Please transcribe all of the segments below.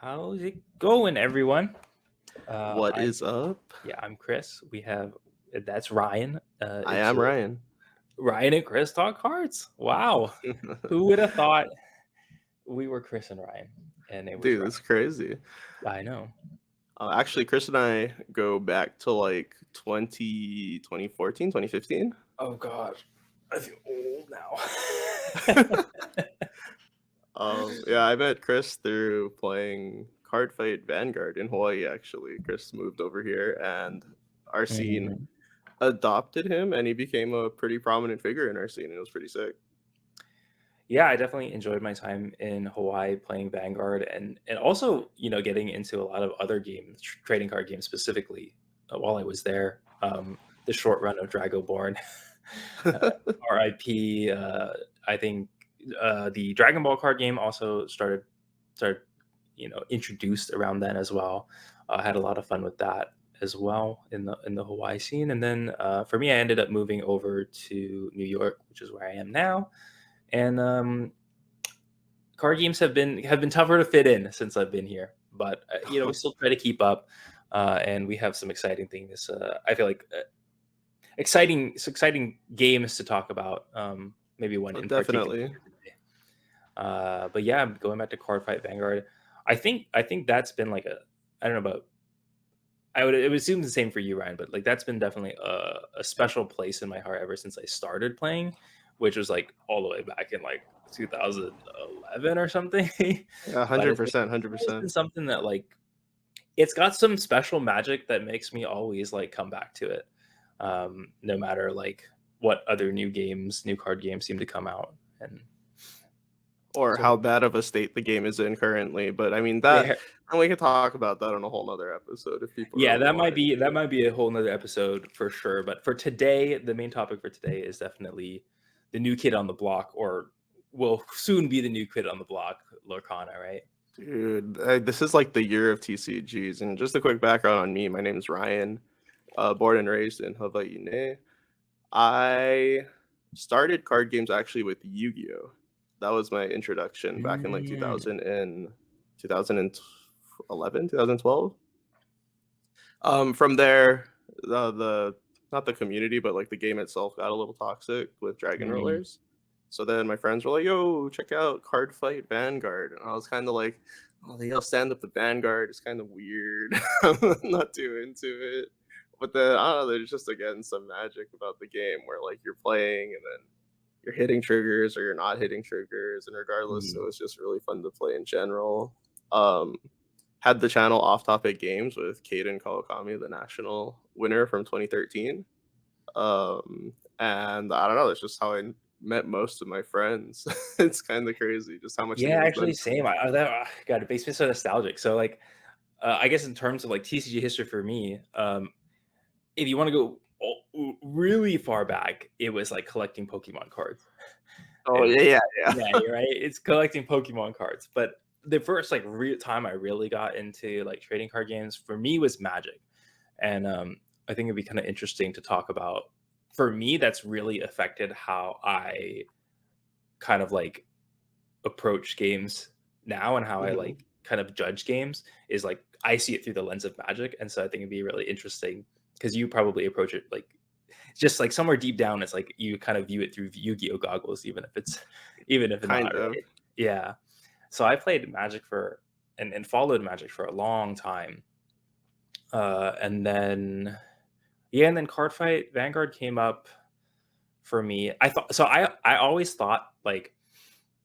How's it going, everyone? What I'm is up? I'm Chris. We have that's Ryan. I It's am Ryan. Ryan and Chris talk cards. Wow, who would have thought we were Chris and Ryan, and it was Dude, Ryan? that's crazy. I know. Actually, Chris and I go back to like 2014, 2015. Oh God, I feel old now. Yeah, I met Chris through playing Card Fight Vanguard in Hawaii, actually. Chris moved over here and our scene Mhm. adopted him and he became a pretty prominent figure in our scene. And it was pretty sick. Yeah, I definitely enjoyed my time in Hawaii playing Vanguard and also, getting into a lot of other games, trading card games specifically, while I was there. The short run of Dragonborn, uh, RIP. I think the Dragon Ball card game also started introduced around then as well. I had a lot of fun with that as well in the Hawaii scene. And then for me, I ended up moving over to New York, which is where I am now, and card games have been tougher to fit in since I've been here, but we still try to keep up, and we have some exciting things. I feel like exciting games to talk about. Maybe one in particular Definitely. today. But yeah, going back to Card Fight Vanguard, I think that's been like a I don't know about I would assume the same for you, Ryan, but like that's been definitely a special place in my heart ever since I started playing, which was like all the way back in like 2011 or something. Yeah, But it's 100%, always been 100%. something that like it's got some special magic that makes me always like come back to it, no matter like what other new card games seem to come out. And Or so how bad of a state the game is in currently. But I mean that yeah, and we could talk about that on a whole nother episode if people yeah, really that might wanted be that to. might be a whole nother episode for sure. But for today, the main topic for today is definitely the new kid on the block, or will soon be the new kid on the block, Lorcana, right? Dude, this is like the year of TCGs. And just a quick background on me. My name is Ryan, born and raised in Hawaii. I started card games actually with Yu-Gi-Oh. That was my introduction back in like Mm, 2011, 2012. From there, the not the community, but like the game itself got a little toxic with Dragon mm, Rollers. So then my friends were like, "Yo, check out Card Fight Vanguard," and I was kind of like, "Oh, they all stand up the Vanguard. It's kind of weird. I'm not too into it." But then I don't know. There's just again some magic about the game where like you're playing and then you're hitting triggers or you're not hitting triggers, and regardless, mm. so it's just really fun to play in general. Um, had the channel Off Topic Games with Caden Kawakami, the national winner from 2013. And I don't know, that's just how I met most of my friends. It's kind of crazy just how much the Yeah, game's actually, meant to me. same. God, it makes me so nostalgic. So like, I guess in terms of like TCG history for me, if you want to go really far back, it was like collecting Pokemon cards. Oh And yeah, yeah, yeah, you're right. It's collecting Pokemon cards. But the first like real time I really got into like trading card games for me was Magic. And I think it'd be kind of interesting to talk about. For me, that's really affected how I kind of like approach games now and how I yeah. like kind of judge games is like I see it through the lens of Magic. And so I think it'd be really interesting because you probably approach it like just like somewhere deep down, it's like you kind of view it through Yu-Gi-Oh goggles, even if not, Kind of. right? Yeah. So I played Magic and followed Magic for a long time. And then yeah, and then Card Fight Vanguard came up for me. I always thought like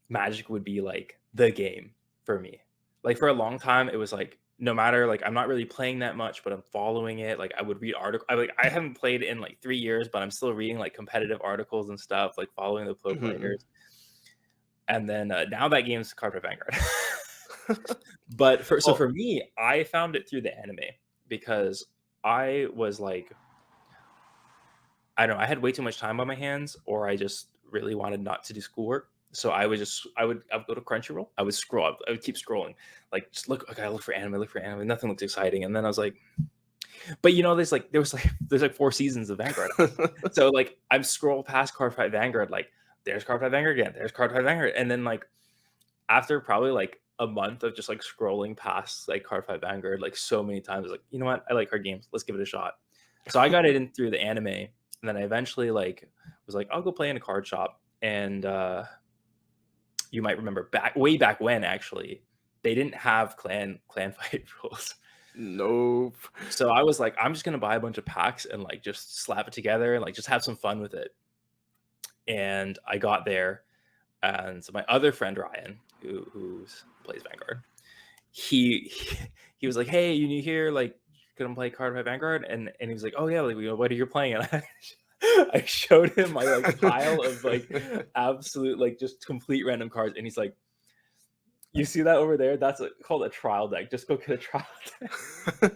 Magic would be like the game for me. Like for a long time, it was like no matter like I'm not really playing that much, but I'm following it. Like I would read articles. I haven't played in like 3 years, but I'm still reading like competitive articles and stuff, like following the pro Mhm. players. And then now that game's Carpet Vanguard. But for Well, me, I found it through the anime because I was like, I don't know, I had way too much time on my hands, or I just really wanted not to do schoolwork. So I would go to Crunchyroll. I would scroll. I would keep scrolling, like just look. Okay, look for anime. Look for anime. Nothing looks exciting. And then I was like, but there's like 4 seasons of Vanguard. So like I'm scroll past Cardfight Vanguard. Like there's Cardfight Vanguard again. There's Cardfight Vanguard. And then like after probably like a month of just like scrolling past like Cardfight Vanguard like so many times. I was like, you know what? I like card games. Let's give it a shot. So I got it in through the anime, and then I eventually like was like, I'll go play in a card shop. And you might remember way back when actually they didn't have clan fight rules. Nope. So I was like, I'm just gonna buy a bunch of packs and like just slap it together and like just have some fun with it. And I got there, and so my other friend Ryan, who plays Vanguard, he he was like, "Hey, you new here? Like, gonna play Card by Vanguard?" And he was like, "Oh yeah, like what are you playing?" And I showed him my like pile of like absolute like just complete random cards, and he's like, "You see that over there? That's called a trial deck. Just go get a trial deck."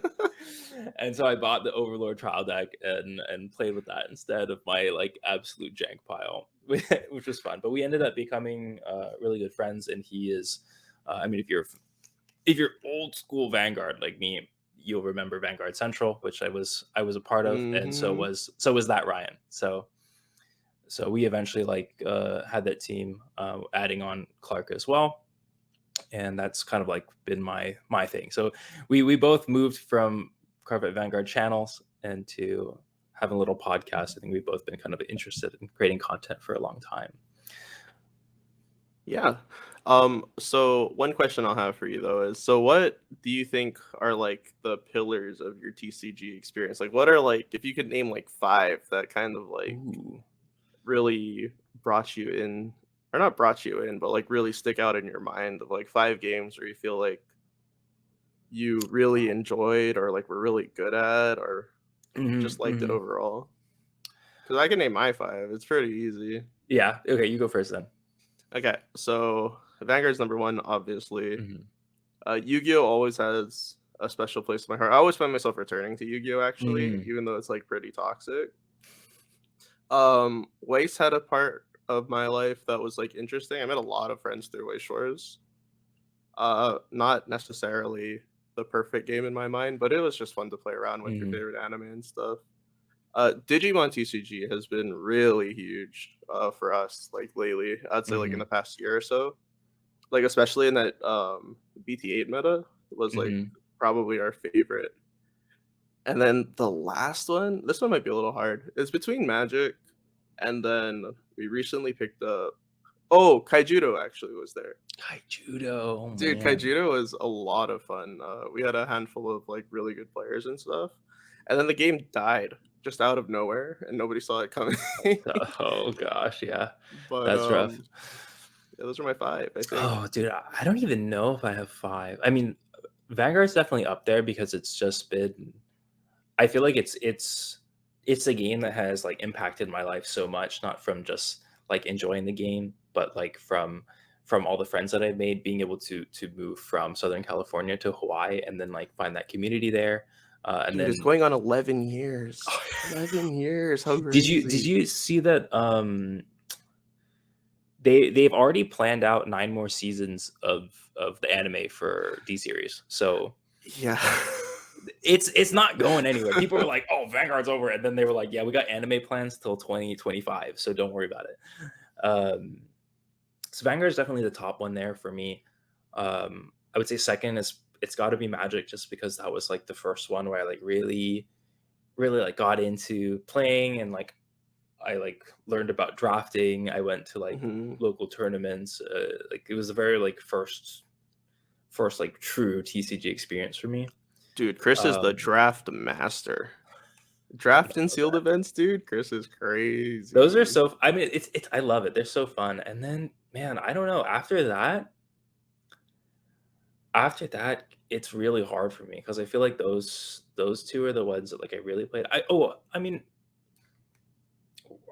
And so I bought the Overlord trial deck and played with that instead of my like absolute jank pile, which was fun. But we ended up becoming really good friends, and he is. I mean, if you're old school Vanguard like me, you'll remember Vanguard Central, which I was a part of, and Hmm. so was that Ryan. So we eventually like had that team, adding on Clark as well, and that's kind of like been my thing. So we both moved from Carpet Vanguard channels into having a little podcast. I think we've both been kind of interested in creating content for a long time. Yeah. So one question I'll have for you though is, so what do you think are like the pillars of your TCG experience? Like what are like, if you could name like five that kind of like Ooh. really brought you in, or not brought you in, but like really stick out in your mind, of like five games where you feel like you really enjoyed or like were really good at or Hmm. just liked it Hmm. overall? Because I can name my five. It's pretty easy. Yeah. Okay, you go first then. Okay, so Vanguard's number one, obviously. Hmm. Yu-Gi-Oh always has a special place in my heart. I always find myself returning to Yu-Gi-Oh actually, Hmm. even though it's like pretty toxic. Waste had a part of my life that was like interesting. I met a lot of friends through Waste Shores. Not necessarily the perfect game in my mind, but it was just fun to play around with your Hmm. favorite anime and stuff. Digimon TCG has been really huge for us like lately. I'd say like in Hmm. the past year or so. Like especially in that BT8 meta was like Hmm. probably our favorite. And then the last one, this one might be a little hard. It's between Magic and then we recently picked up, oh, Kaijudo actually was there. Kai Judo. Oh Dude, man. Kaijudo was a lot of fun. We had a handful of like really good players and stuff. And then the game died just out of nowhere and nobody saw it coming. Oh gosh, yeah, But that's rough. yeah, those are my five, I think. Oh, dude, I don't even know if I have 5. I mean, Vanguard's definitely up there because it's just been I feel like it's a game that has, like, impacted my life so much, not from just, like, enjoying the game, but, like, from all the friends that I've made, being able to move from Southern California to Hawaii and then, like, find that community there, and Dude, it's then going on 11 years. 11 years. How did crazy. you see that, they've already planned out 9 more seasons of the anime for D series. So Yeah. it's not going anywhere. People were like, "Oh, Vanguard's over," and then they were like, "Yeah, we got anime plans till 2025, so don't worry about it." Um, so Vanguard is definitely the top one there for me. I would say second is it's got to be Magic, just because that was like the first one where I like really like got into playing, and like I like learned about drafting. I went to like Mhm. local tournaments. Like it was a very like first like true TCG experience for me. Dude, Chris is the Um, draft master. I Draft and love sealed that. events, dude. Chris is Those are crazy. so. I mean, it's. I love it. They're so fun. And then, man, I don't know. After that, it's really hard for me because I feel like those two are the ones that like I really played. I mean,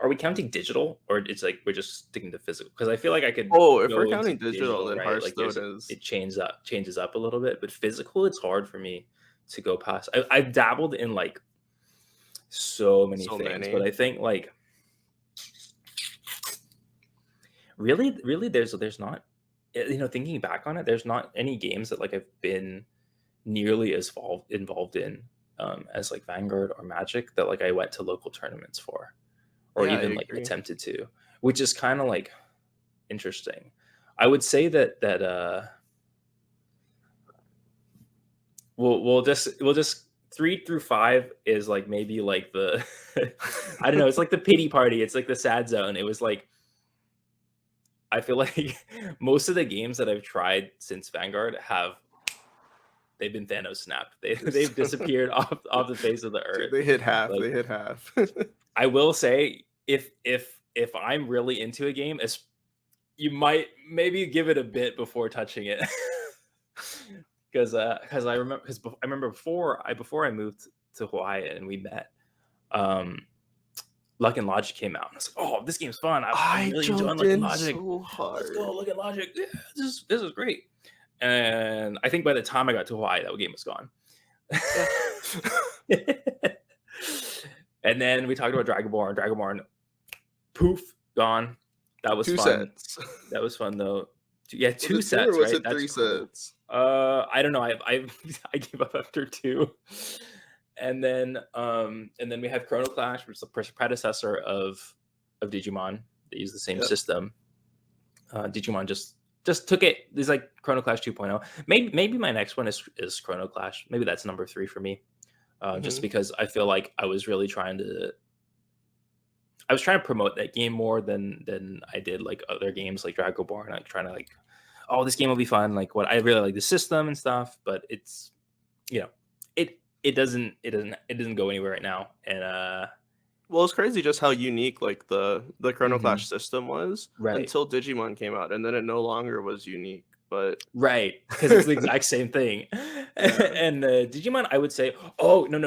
are we counting digital, or it's like we're just sticking to physical? Because I feel like I could Oh, if we're go into counting digital, digital, then right? Like Hearthstone there's is it changes up a little bit, but physical, it's hard for me to go past. I've dabbled in like so many so things, but many. I think like really there's not thinking back on it, there's not any games that like I've been nearly as involved in as like Vanguard or Magic that like I went to local tournaments for, or Yeah, I even like agree. attempted to, which is kind of like interesting. I would say that we'll just 3 through 5 is, like, maybe, like, the I don't know, it's like the pity party, it's like the sad zone. It was like I feel like most of the games that I've tried since Vanguard they've been Thanos snapped. They've disappeared off the face of the Dude, earth. they hit half. Like, They hit half. I will say if I'm really into a game, you might maybe give it a bit before touching it. Because I remember before I moved to Hawaii and we met, um, Luck and Logic came out. And I was like, "Oh, this game's fun. I'm I really enjoying jumped Luck and in Logic. so Let's go, hard. Luck and Logic. Yeah, this is great." And I think by the time I got to Hawaii, that game was gone. Yeah. And then we talked about Dragonborn. Dragonborn, poof, gone. That was Two fun. sets. That was fun though. Yeah, Was two it two or sets, was right? it That's three cool. sets? I don't know. I I gave up after two, and then we have Chrono Clash, which is the predecessor of Digimon. They use the same Yep. system. Digimon just took it. There's like Chrono Clash 2.0. Maybe my next one is Chrono Clash. Maybe that's number 3 for me. Just Mhm. because I feel like I was trying to promote that game more than I did like other games like Dragonborn. Like trying to like, oh, this game will be fun. Like what I really like the system and stuff, but it's you know, it doesn't go anywhere right now. And Well, it's crazy just how unique like the Chrono mhm, Clash system was right, until Digimon came out, and then it no longer was unique. But right, because it's the exact same thing. yeah, And Digimon, I would say, oh no,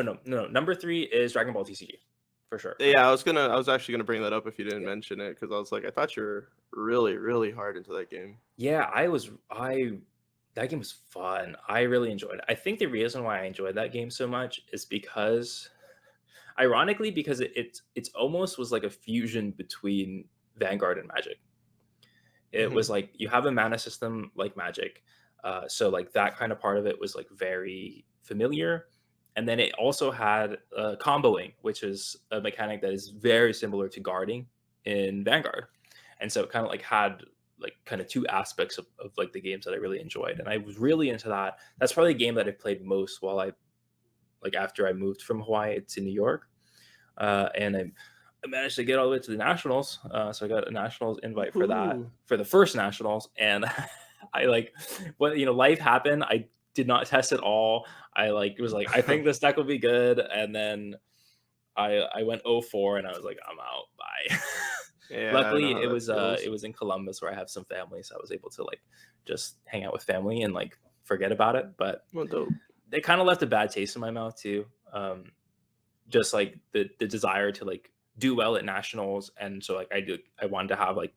number 3 is Dragon Ball TCG for sure. yeah, I was actually gonna bring that up if you didn't mention it because I was like, I thought you were really, really hard into that game. Yeah, I that game was fun. I really enjoyed it. I think the reason why I enjoyed that game so much is because ironically, because it's almost was like a fusion between Vanguard and Magic. It Hmm. was like you have a mana system like Magic. So like that kind of part of it was like very familiar. And then it also had comboing, which is a mechanic that is very similar to guarding in Vanguard. And so it kind of like had like kind of two aspects of like the games that I really enjoyed. And I was really into that. That's probably the game that I played most while I like after I moved from Hawaii to New York. And I managed to get all the way to the nationals. So I got a nationals invite for that Woohoo! for the first nationals, and I like, well, life happened. I did not test at all. I like was like, I think this deck will be good, and then I went 0-4, and I was like, I'm out. Bye. Yeah, I know Luckily, how that it feels. was in Columbus where I have some family, so I was able to like just hang out with family and like forget about it. But Well, dope. they kind of left a bad taste in my mouth too. Just like the desire to like do well at nationals, and so like I wanted to have like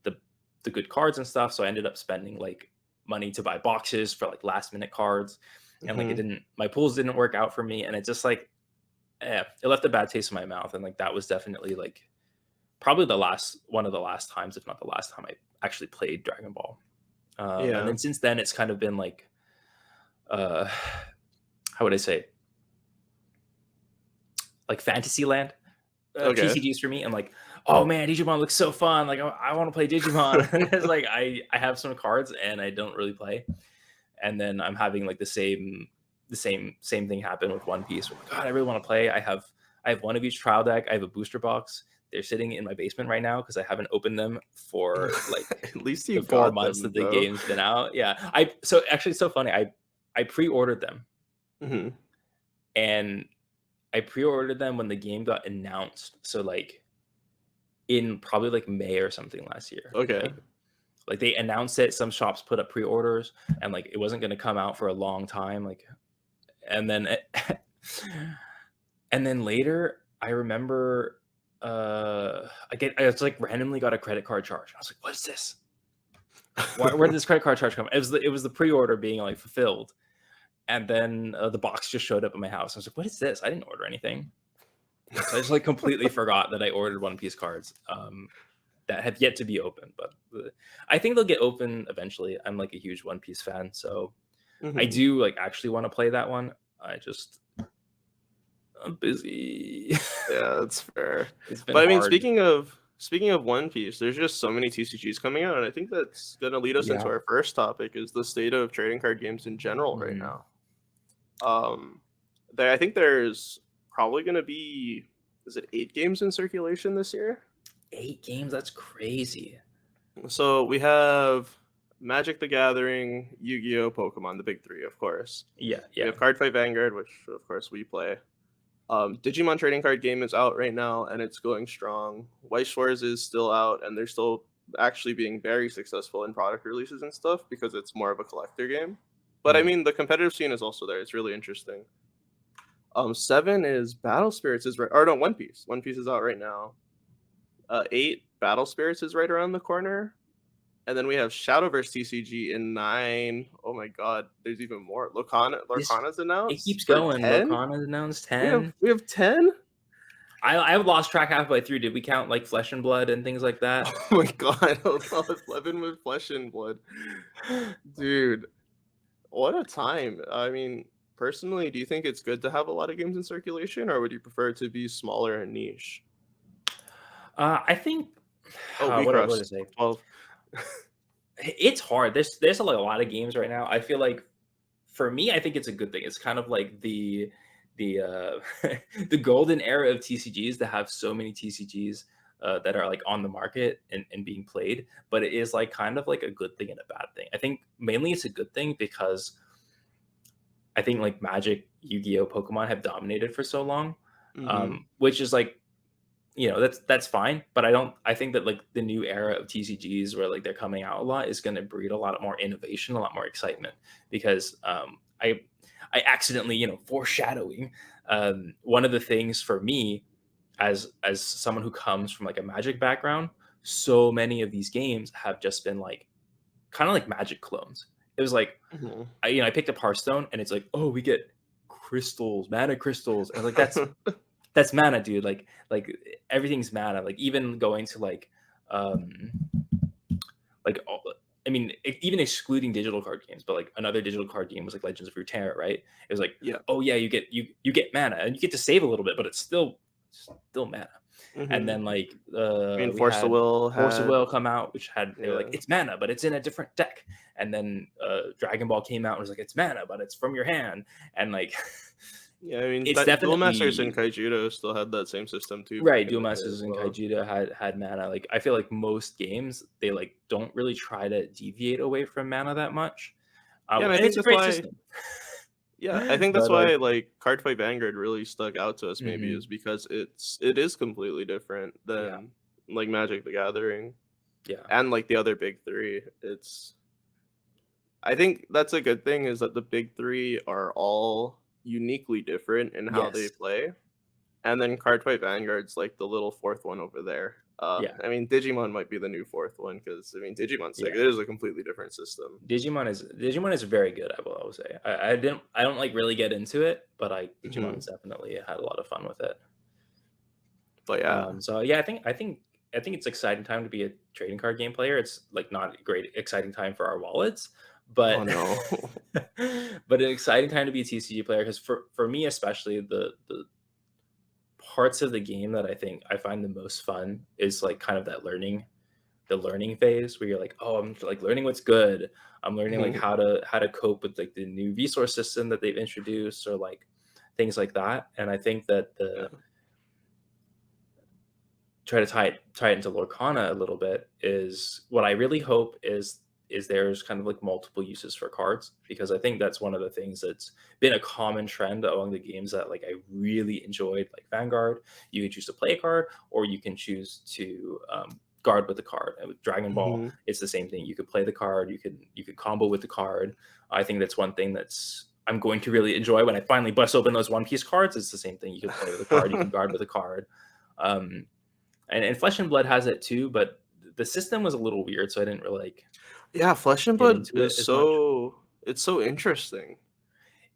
the the good cards and stuff, so I ended up spending like money to buy boxes for like last minute cards, and like it Hmm. didn't my pools didn't work out for me, and it just like it left a bad taste in my mouth, and like that was definitely like probably the last one of the last times, if not the last time I actually played Dragon Ball. And Yeah. then since then it's kind of been like uh how would I say, like Fantasyland Okay. TCGs for me. I'm like, oh man, Digimon looks so fun. Like I want to play Digimon. And it's like I have some cards and I don't really play. And then I'm having like the same thing happen with One Piece. Where, God, I really want to play. I have one of each trial deck. I have a booster box. They're sitting in my basement right now because I haven't opened them for like At least you the 4 got months them that the though. game's been out. Yeah, I so actually it's so funny. I pre-ordered them, Hmm. and I pre-ordered them when the game got announced. So like in probably like May or something last year. Okay. Like they announced it, some shops put up pre-orders and like it wasn't going to come out for a long time like, and then and then later I remember I just like randomly got a credit card charge. I was like, "What is this? Where did this credit card charge come?" It was the pre-order being like fulfilled. And then the box just showed up at my house. I was like, "What is this? I didn't order anything." So I just like completely forgot that I ordered One Piece cards. That have yet to be opened, but I think they'll get open eventually. I'm like a huge One Piece fan, so I Hmm. do like actually want to play that one. I'm busy. Yeah, that's fair. It's been But I mean, hard. speaking of One Piece, there's just so many TCGs coming out, and I think that's gonna lead us into Yeah. our first topic: is the state of trading card games in general right Mhm. now. Um, I think there's probably gonna be, is it 8 games in circulation this year? 8 games? That's crazy. So we have Magic the Gathering, Yu-Gi-Oh, Pokemon, the big three, of course. Yeah, We yeah. have Cardfight Vanguard, which of course we play. Digimon trading card game is out right now and it's going strong. White Shores is still out and they're still actually being very successful in product releases and stuff because it's more of a collector game. But I Mhm. mean, the competitive scene is also there. It's really interesting. Seven is Battle Spirits is right, or no, One Piece. One Piece is out right now. Eight, Battle Spirits is right around the corner. And then we have Shadowverse TCG in nine. Oh my god, there's even more. This Lorcana's It announced keeps for going. 10. Locana's announced We have 10. we have 10. I lost track halfway through. Did we count like Flesh and Blood and things like that? Oh my god, 11 with Flesh and Blood. Dude, what a time. I mean, personally, do you think it's good to have a lot of games in circulation, or would you prefer it to be smaller and niche? I think Oh, we what to crossed say? 12. It's hard. There's like a lot of games right now. I feel like for me, I think it's a good thing. It's kind of like the the golden era of TCGs to have so many TCGs that are like on the market and being played. But it is like kind of like a good thing and a bad thing. I think mainly it's a good thing because I think like Magic, Yu-Gi-Oh, Pokemon have dominated for so long, Mhm. which is like that's fine. But I think that like the new era of TCGs where like they're coming out a lot is going to breed a lot more innovation, a lot more excitement because I accidentally foreshadowing one of the things for me as someone who comes from like a Magic background, so many of these games have just been like kind of like Magic clones. It was like Mhm. I picked up Hearthstone and it's like, oh, we get crystals, mana crystals, and I was like, that's mana, dude. Like everything's mana. Like even going to um like all, I mean, even excluding digital card games, but like another digital card game was like Legends of Runeterra, right? It was like, Yeah. oh yeah, you get mana and you get to save a little bit, but it's still mana. And then Mhm. like I mean, we Force the had Will Force of had, Will come out, which had they were like yeah. it's mana, but it's in a different deck. And then Dragon Ball came out and was like it's mana, but it's from your hand. And like Yeah, I mean, it's Duel Masters and definitely Kaijudo still had that same system too right. back in Duel the day Masters as and well. Kaijita had mana. Like I feel like most games they like don't really try to deviate away from mana that much, Yeah, and I and think it's a that's great why, system. yeah, I think that's But like, why like Cardfight Vanguard really stuck out to us maybe is mhm, because it is completely different yeah, than like Magic the Gathering yeah, and like the other big 3. It's, I think that's a good thing is that the big 3 are all uniquely different in how they yes, play. And then Cardfight Vanguard's like the little fourth one over there. yeah, I mean, Digimon might be the new fourth one because I mean, Digimon's like yeah. it is a completely different system. Digimon is very good. I will say. I don't like really get into it, but Mhm. Digimon's definitely had a lot of fun with it. But yeah. So yeah, I think it's exciting time to be a trading card game player. It's like not a great exciting time for our wallets, Oh but no. but an exciting time to be a TCG player because for me especially the parts of the game that I think I find the most fun is like kind of that the learning phase where you're like, oh, I'm like learning what's good. I'm learning like Mhm. how to cope with like the new resource system that they've introduced or like things like that. And I think that Yeah. the try to tie it into Lorcana a little bit is what I really hope is there's kind of like multiple uses for cards because I think that's one of the things that's been a common trend among the games that like I really enjoyed like Vanguard. You can choose to play a card or you can choose to guard with the card. And with Dragon Ball, Mhm. it's the same thing. You could play the card. You could combo with the card. I think that's one thing that's I'm going to really enjoy when I finally bust open those One Piece cards. It's the same thing. You can play with a card. You can guard with a card. Um, and Flesh and Blood has it too, but the system was a little weird, so I didn't really like Yeah, Flesh and get Blood into it is as much. it's so interesting.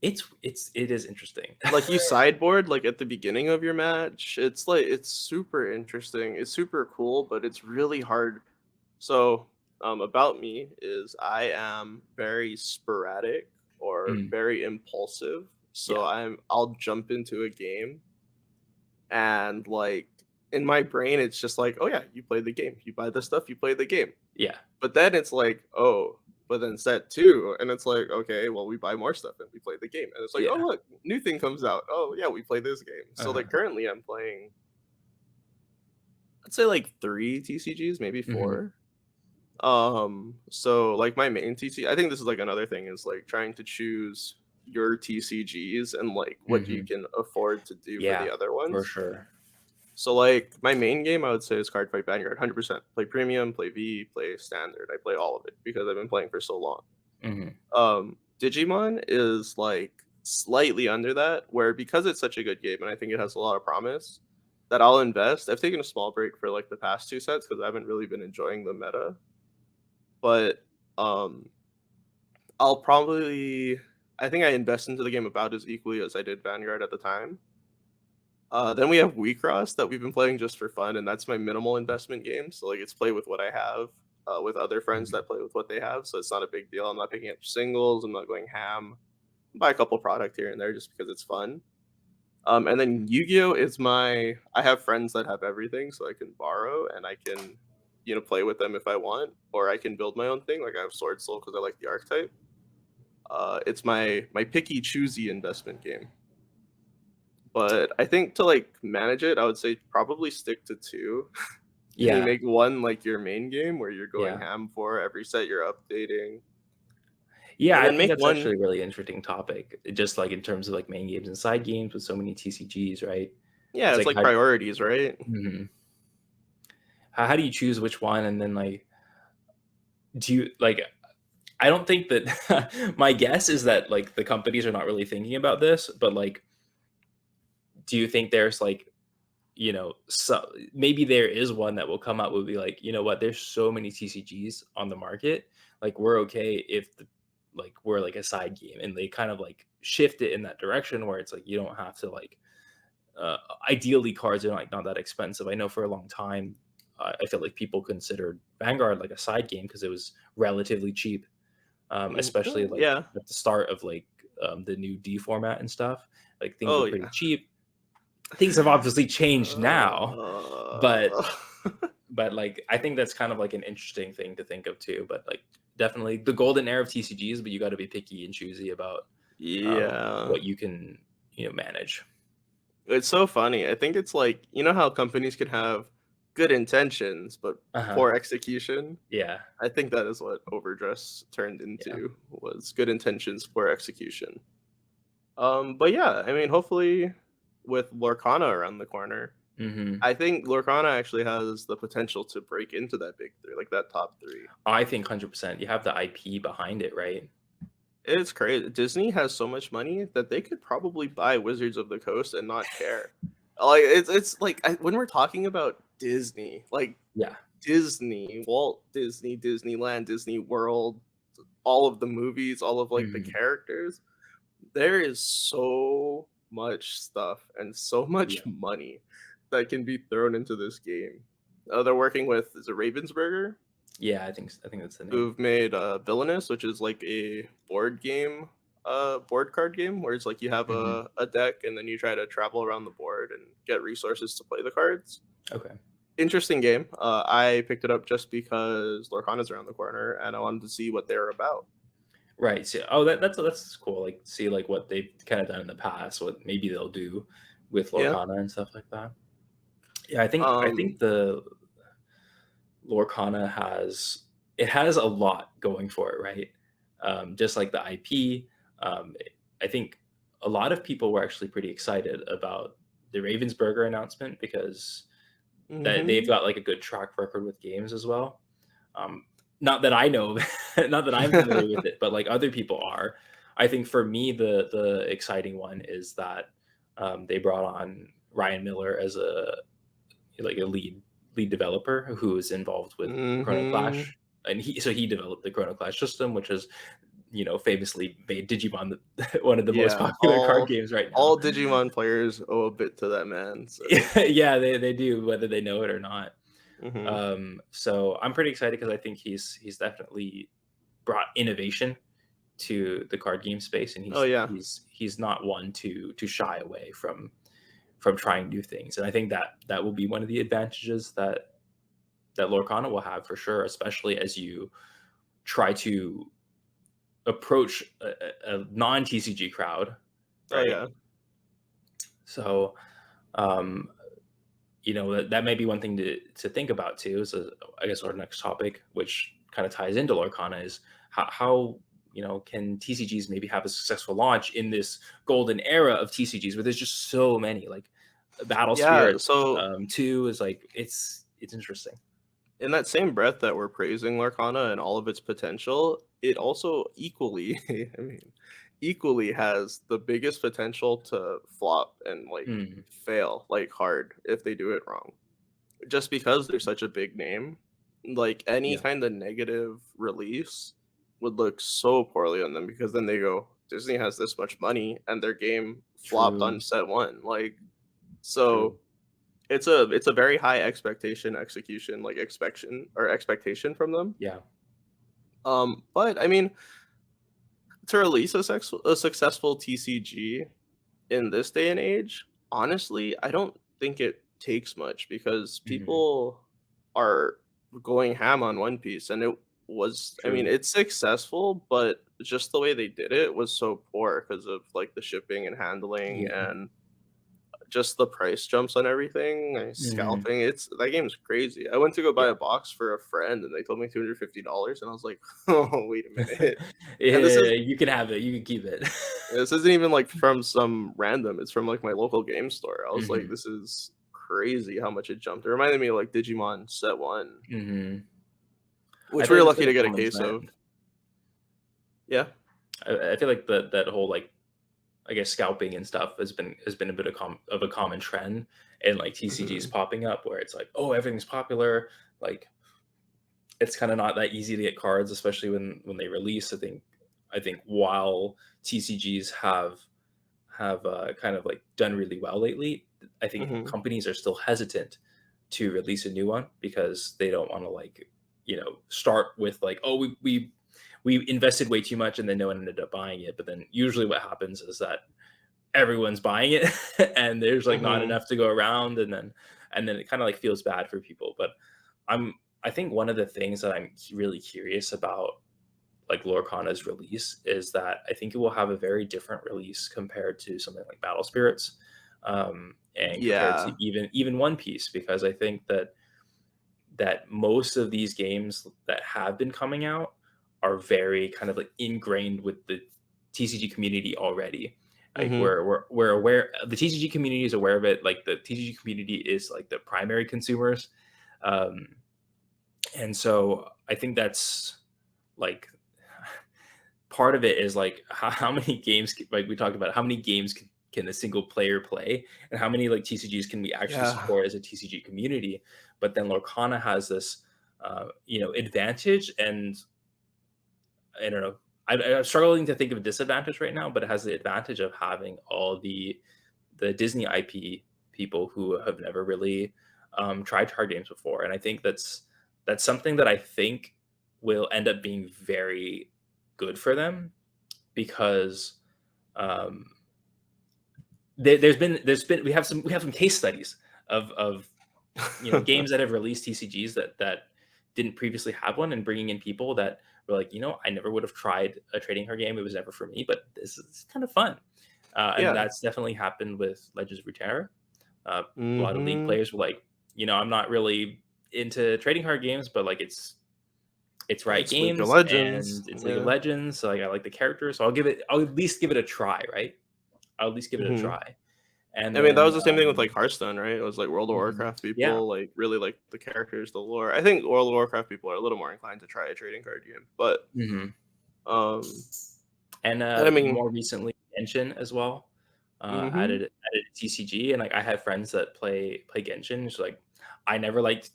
It is interesting. Like you sideboard like at the beginning of your match. It's like it's super interesting. It's super cool, but it's really hard. So, about me is I am very sporadic or Mm, very impulsive. So yeah, I'll jump into a game and like in my brain it's just like, oh yeah, you play the game. You buy the stuff, you play the game. yeah, But then it's like, oh, but then set 2, and it's like, okay, well, we buy more stuff and we play the game, and it's like, oh Yeah. look, new thing comes out. Oh yeah, we play this game. So Uh-huh. like currently, I'm playing. I'd say like 3 TCGs, maybe Mhm. 4. So like my main TC, I think this is like another thing is like trying to choose your TCGs and like what you Mhm. can afford to do for the Yeah, other for ones. sure. So like my main game, I would say is Cardfight Vanguard, 100%. Play premium, play V, play standard. I play all of it because I've been playing for so long. Mhm. Digimon is like slightly under that, where because it's such a good game and I think it has a lot of promise, that I'll invest. I've taken a small break for like the past 2 sets because I haven't really been enjoying the meta, but um, I'll probably. I think I invest into the game about as equally as I did Vanguard at the time. Then we have WeCross that we've been playing just for fun, and that's my minimal investment game. So like it's play with what I have, with other friends Mhm. that play with what they have. So it's not a big deal. I'm not picking up singles. I'm not going ham. Buy a couple product here and there just because it's fun. And then Yu-Gi-Oh is my. I have friends that have everything, so I can borrow and I can, play with them if I want, or I can build my own thing. Like I have Sword Soul because I like the archetype. It's my picky choosy investment game. But I think to like manage it, I would say probably stick to 2. And you Yeah, make 1 like your main game where you're going yeah. ham for every set you're updating. Yeah, And I then think make that's actually one. a really interesting topic, just, like, in terms of, like, main games and side games with so many TCGs, right? Yeah, It's it's like like priorities, right? mhm. How do you choose which one? And then, like, do you like, I don't think that my guess is that, like, the companies are not really thinking about this, but, like, do you think there's, like, so maybe there is one that will come out will be like, "You know what? There's so many TCGs on the market. Like, we're okay if like we're like a side game," and they kind of like shift it in that direction where it's like you don't have to like. Uh, Ideally, cards are like not that expensive. I know for a long time, I feel like people considered Vanguard like a side game because it was relatively cheap, especially like Yeah. at the start of like the new D format and stuff. Like things were Oh pretty yeah. cheap. Things have obviously changed now, but Uh, like I think that's kind of like an interesting thing to think of too. But like definitely the golden era of TCGs, but you got to be picky and choosy about yeah. what you can manage. It's so funny. I think it's like, how companies can have good intentions but Uh huh. poor execution? Yeah. I think that is what Overdress turned Yeah. into, was good intentions, poor execution. But yeah, I mean, hopefully with Lorcana around the corner, Hmm. I think Lorcana actually has the potential to break into that big 3, like that top 3. I think 100%. You have the IP behind it, right? It's crazy. Disney has so much money that they could probably buy Wizards of the Coast and not care. Like it's like when we're talking about Disney, like Yeah. Disney, Walt Disney, Disneyland, Disney World, all of the movies, all of like the Hmm. characters, there is so much stuff and so much Yeah. money that can be thrown into this game. They're working with, is it Ravensburger, Yeah. I think that's the name. who've made Villainous, which is like a board game, board card game, where it's like you have Hmm. a deck and then you try to travel around the board and get resources to play the cards. Okay. Interesting game. I picked it up just because Lorcana's around the corner and I wanted to see what they're about. Right. So, oh, that's cool. Like, see, like what they've kind of done in the past, what maybe they'll do with Yeah. Lorcana and stuff like that. Yeah, I think Um. the Lorcana has a lot going for it, right? Just like the IP, I think a lot of people were actually pretty excited about the Ravensburger announcement because that they've Mhm. got like a good track record with games as well. Um, not that I know, not that I'm familiar with it, but like other people are. I think for me, the exciting one is that they brought on Ryan Miller as a lead developer who is involved with Chrono Mhm. Clash, and he developed the Chrono Clash system, which is famously made Digimon one of the most Yeah. popular card All games right now. all Digimon players owe a bit to that man. So. Yeah, they do whether they know it or not. Mhm. So I'm pretty excited because I think he's definitely brought innovation to the card game space, and Oh he's yeah. he's he's not one to shy away from trying new things. And I think that will be one of the advantages that Lorcana will have for sure, especially as you try to approach a non TCG crowd, Oh right? yeah. So um, that may be one thing to think about too. So I guess our next topic, which kind of ties into Lorcana, is how can TCGs maybe have a successful launch in this golden era of TCGs where there's just so many. Like Battle Yeah. Spirits So 2 is like it's interesting. in that same breath that we're praising Larcana and all of its potential, it also equally, I mean, equally has the biggest potential to flop and like Mm, fail like hard if they do it wrong. Just because they're such a big name, like any yeah, kind of negative release would look so poorly on them because then they go, Disney has this much money and their game flopped on true, set one. Like, true. so it's a very high expectation execution like expectation from them. Yeah. But I mean, to release a successful TCG in this day and age, honestly, I don't think it takes much because Hmm. people are going ham on One Piece, and it was, I mean, True. it's successful, but just the way they did it was so poor because of like the shipping and handling Yeah. and just the price jumps on everything, Hmm. scalping, it's that game's crazy. I went to go buy Yeah. a box for a friend, and they told me $250, and I was like, "Oh, wait a minute." And Yeah, you can have it. You can keep it. this isn't even, like, from some random, it's from, like, my local game store. I was like, Hmm. "This is crazy how much it jumped." It reminded me of, like, Digimon Set 1, Hmm. I which we feel were like that's lucky been to a get a common case of. trend. Yeah. I feel like that whole like I guess scalping and stuff has been a bit of a common trend, and like TCGs Mhm. popping up where it's like, oh, everything's popular. Like it's kind of not that easy to get cards, especially when they release. I think while TCGs have kind of like done really well lately, I think Mhm. companies are still hesitant to release a new one because they don't want to like start with like, oh, we invested way too much and then no one ended up buying it. But then usually what happens is that everyone's buying it and there's like not Mhm. enough to go around, and then it kind of like feels bad for people. But i'm I think one of the things that I'm really curious about like Lorcana's release is that I think it will have a very different release compared to something like Battle Spirits, and compared to Yeah. even One Piece, because I think that most of these games that have been coming out are very kind of like ingrained with the TCG community already. Like Mhm. we're aware, the TCG community is aware of it. Like the TCG community is like the primary consumers, um, and so I think that's like part of it is like how many games, like we talked about, how many games can a single player play, and how many like TCGs can we actually Yeah. support as a TCG community. But then Lorcana has this advantage, and I don't know, I'm struggling to think of a disadvantage right now, but it has the advantage of having all the Disney IP people who have never really tried card games before, and I think that's something that I think will end up being very good for them, because um, there's been we have some case studies of games that have released TCGs that didn't previously have one, and bringing in people that were like, I never would have tried a trading card game. It was never for me, but this is kind of fun. And Yeah. that's definitely happened with Legends of Runeterra. A lot of League Mhm. players were like, I'm not really into trading card games, but like it's right It's League of games Legends. and it's League of Yeah. Legends, so like I like the characters, so I'll at least give it a try, right? I'll at least give it a Mhm. try. And I mean, that then was the same thing with, like, Hearthstone, right? It was, like, World of mhm, Warcraft yeah. people, like, really like the characters, the lore. I think World of Warcraft people are a little more inclined to try a trading card game, but, Mhm. um And and I mean more recently, Genshin as well, mhm. added TCG, and like I have friends that play Genshin. It's like I never liked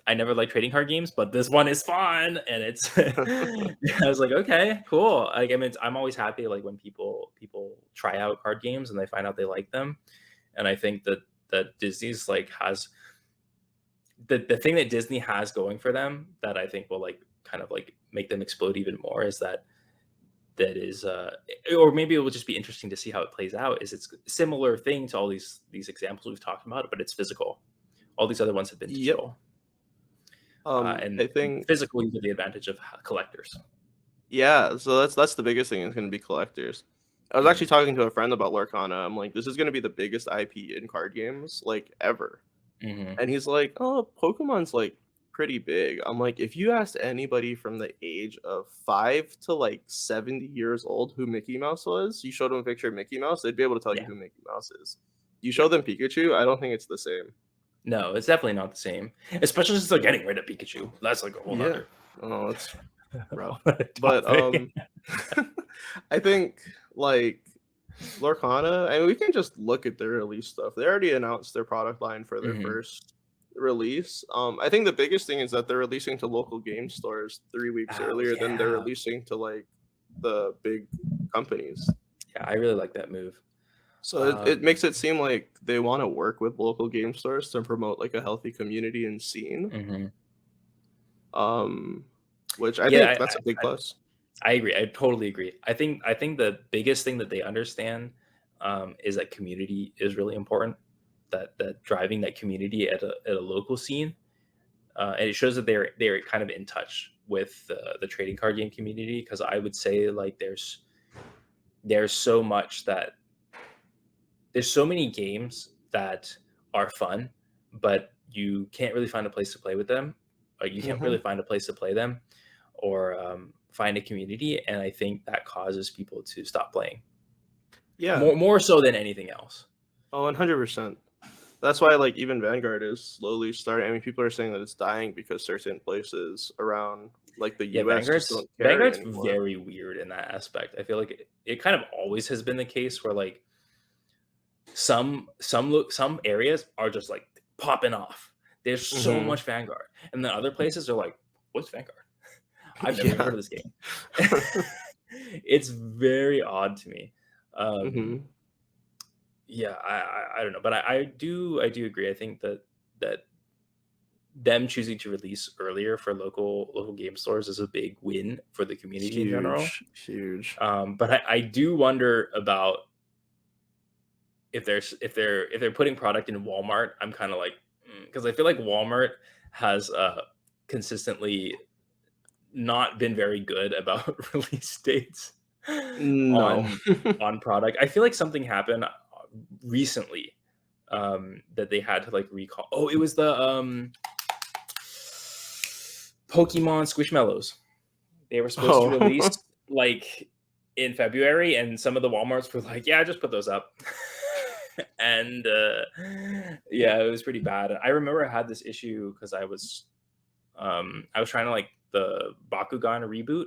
I never liked trading card games, but this one is fun, and it's. I was like, okay, cool. Like I mean, I'm always happy like when people try out card games and they find out they like them, and I think that Disney's like has the thing that Disney has going for them that I think will like kind of like make them explode even more is that is or maybe it will just be interesting to see how it plays out, is it's a similar thing to all these examples we've talked about, but it's physical. All these other ones have been Yep. digital, and I think physical you get the advantage of collectors. Yeah, so that's the biggest thing is gonna be collectors. I was actually Mhm, talking to a friend about Lorcana. I'm like, this is gonna be the biggest IP in card games like ever. mhm. And he's like, "Oh, Pokemon's like pretty big." I'm like, if you asked anybody from the age of 5 to like 70 years old who Mickey Mouse was, you showed them a picture of Mickey Mouse, they'd be able to tell you Yeah, who Mickey Mouse is. You show yeah. them Pikachu, I don't think it's the same. No, it's definitely not the same, especially since they're getting rid of Pikachu. That's like a whole Yeah. 'nother Oh, it's whole rough. 'nother But topic. I think like Lorcana, and we can just look at their release stuff. They already announced their product line for their Mhm. first release. I think the biggest thing is that they're releasing to local game stores 3 weeks Oh, earlier than they're yeah. releasing to like the big companies. Yeah, I really like that move. So it Um, makes it seem like they want to work with local game stores to promote like a healthy community and scene. mhm. Um, which I Yeah, think that's a big plus. I agree. I totally agree. I think the biggest thing that they understand is that community is really important. That driving that community at a local scene, and it shows that they're kind of in touch with the trading card game community. Because I would say like there's so much that there's so many games that are fun, but you can't really find a place to play with them. Like you can't Hmm. really find a place to play them or find a community, and I think that causes people to stop playing Yeah. more so than anything else. Oh, 100%. That's why, like, even Vanguard is slowly starting. I mean, people are saying that it's dying because certain places around, like, the Yeah, US just don't carry Vanguard's anymore. very weird in that aspect. I feel like it kind of always has been the case where like some areas are just like popping off. There's so Mhm. much Vanguard, and then other places are like, "What's Vanguard? I've never even Yeah. heard of this game." It's very odd to me. Um, Mhm. yeah, I don't know, but I do agree. I think that them choosing to release earlier for local game stores is a big win for the community in general. Huge, huge. But I do wonder about if they're putting product in Walmart. I'm kind of like because I feel like Walmart has consistently not been very good about release dates No. on product. I feel like something happened recently that they had to like recall. Oh, it was the Pokemon Squishmallows. They were supposed to release Oh. like in February, and some of the WalMarts were like, "Yeah, just put those up." And yeah, it was pretty bad. I remember I had this issue because I was trying to like the Bakugan reboot,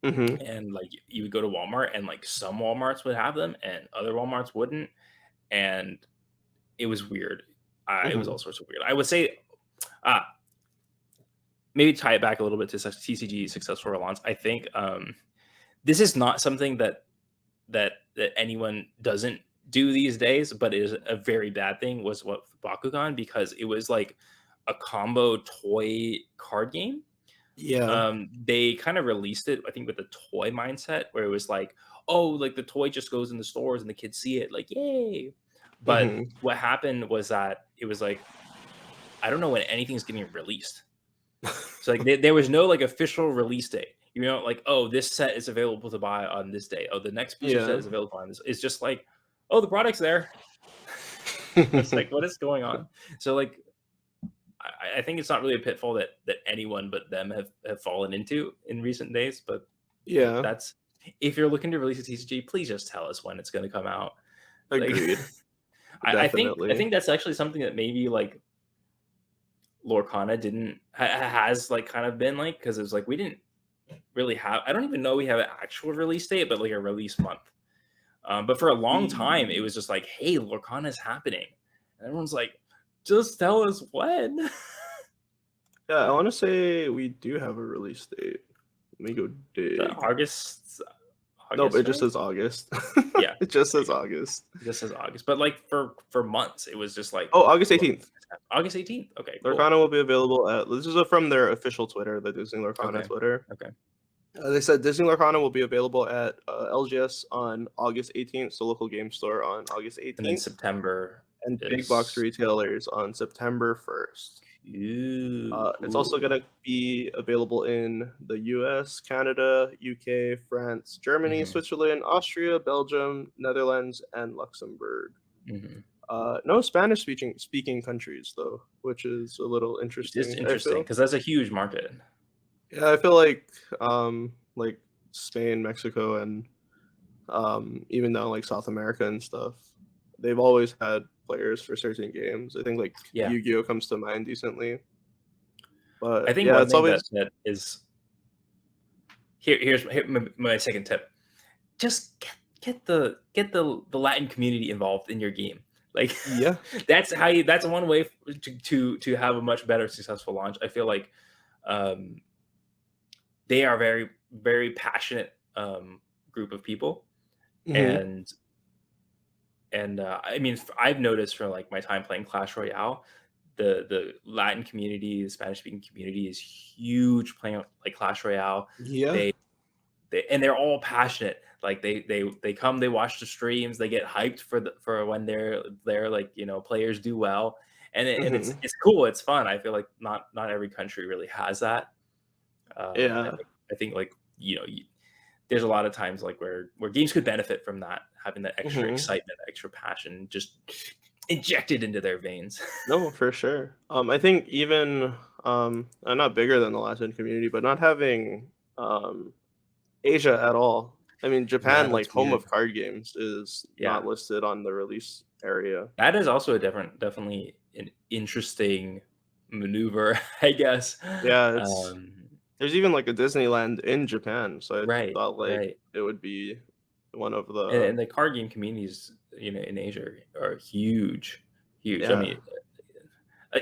Mhm. and like you would go to Walmart, and like some Walmarts would have them, and other Walmarts wouldn't, and it was weird. It was all Mhm. sorts of weird. I would say, uh, maybe tie it back a little bit to TCG successful relaunch. I think this is not something that anyone doesn't do these days, but is a very bad thing. Was what Bakugan because it was like a combo toy card game. Yeah. They kind of released it, I think, with a toy mindset where it was like, oh, like the toy just goes in the stores and the kids see it, like, yay. But Mhm. what happened was that it was like, I don't know when anything's getting released. So like there was no like official release date. You know, like, oh, this set is available to buy on this day. Oh, the next booster set Yeah. is available on this. It's just like, oh, the product's there. It's like, what is going on? So like I think it's not really a pitfall that anyone but them have fallen into in recent days. But Yeah. that's if you're looking to release a TCG, please just tell us when it's going to come out. Like, Agreed. I Definitely. think that's actually something that maybe like Lorcana didn't has like kind of been like because it was like we didn't really have. I don't even know we have an actual release date, but like a release month. But for a long time, it We was just like, hey, Lorcana is happening, and everyone's like, just tell us when. Yeah, I wanna say we do have a release date. Let me go The dig. Nope, it August, just right? says August. Yeah, It just there says you go. August. This is August, but like for months, it was just like Oh, August look, 18th. August 18th. Okay, cool. Lorcana will be available at this is from their official Twitter, the Disney Lorcana Okay, Twitter. okay, They said Disney Lorcana will be available at LGS on August 18th, so local game store on August and then 18th, September and big box is retailers on September 1st. Ooh, It's also cool. gonna be available in the US, Canada, UK, France, Germany, Mhm, Switzerland, Austria, Belgium, Netherlands, and Luxembourg. mhm. No Spanish speaking countries though, which is a little Which is interesting. I interesting feel. because that's a huge market. Yeah, I feel like Spain, Mexico, and even though like South America and stuff, they've always had players for certain games. I think like Yeah. Yu-Gi-Oh comes to mind decently, I but think yeah, one it's thing always. that is here's my second tip. Just get the Latin community involved in your game. Like Yeah. that's one way to have a much better successful launch. I feel like um, they are very passionate group of people, Hmm. and I mean I've noticed from like my time playing Clash Royale, the Latin community, the Spanish speaking community is huge playing like Clash Royale. Yeah. They and they're all passionate. Like they come, they watch the streams, they get hyped for when they're like players do well, and Hmm. it's cool, it's fun. I feel like not every country really has that. Yeah. I think like there's a lot of times like where games could benefit from that, having that extra Hmm. excitement, extra passion, just injected into their veins. No, for sure. I think even I'm not bigger than the Latin community, but not having Asia at all. I mean, Yeah, Japan, like that's home weird. of card games, is Yeah, not listed on the release area. that is also a definitely an interesting maneuver, I guess. Yeah, it's Um, there's even like a Disneyland in Japan, so I right, thought like right. it would be one of And, the. and the card game communities, in Asia are huge, huge. I Yeah. mean,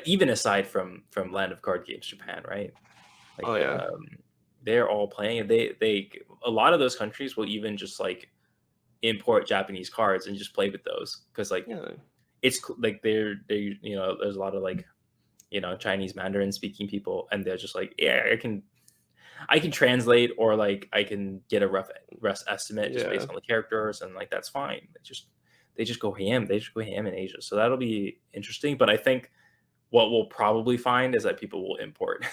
even aside from Land of Card Games, Japan, right? Oh Like, yeah. they're all playing. They a lot of those countries will even just like import Japanese cards and just play with those because like Yeah. like they there's a lot of like Chinese Mandarin speaking people, and they're just like, yeah, I can translate, or like I can get a rough estimate just Yeah. based on the characters, and like that's fine. They just go ham. They just go ham in Asia, so that'll be interesting. But I think what we'll probably find is that people will import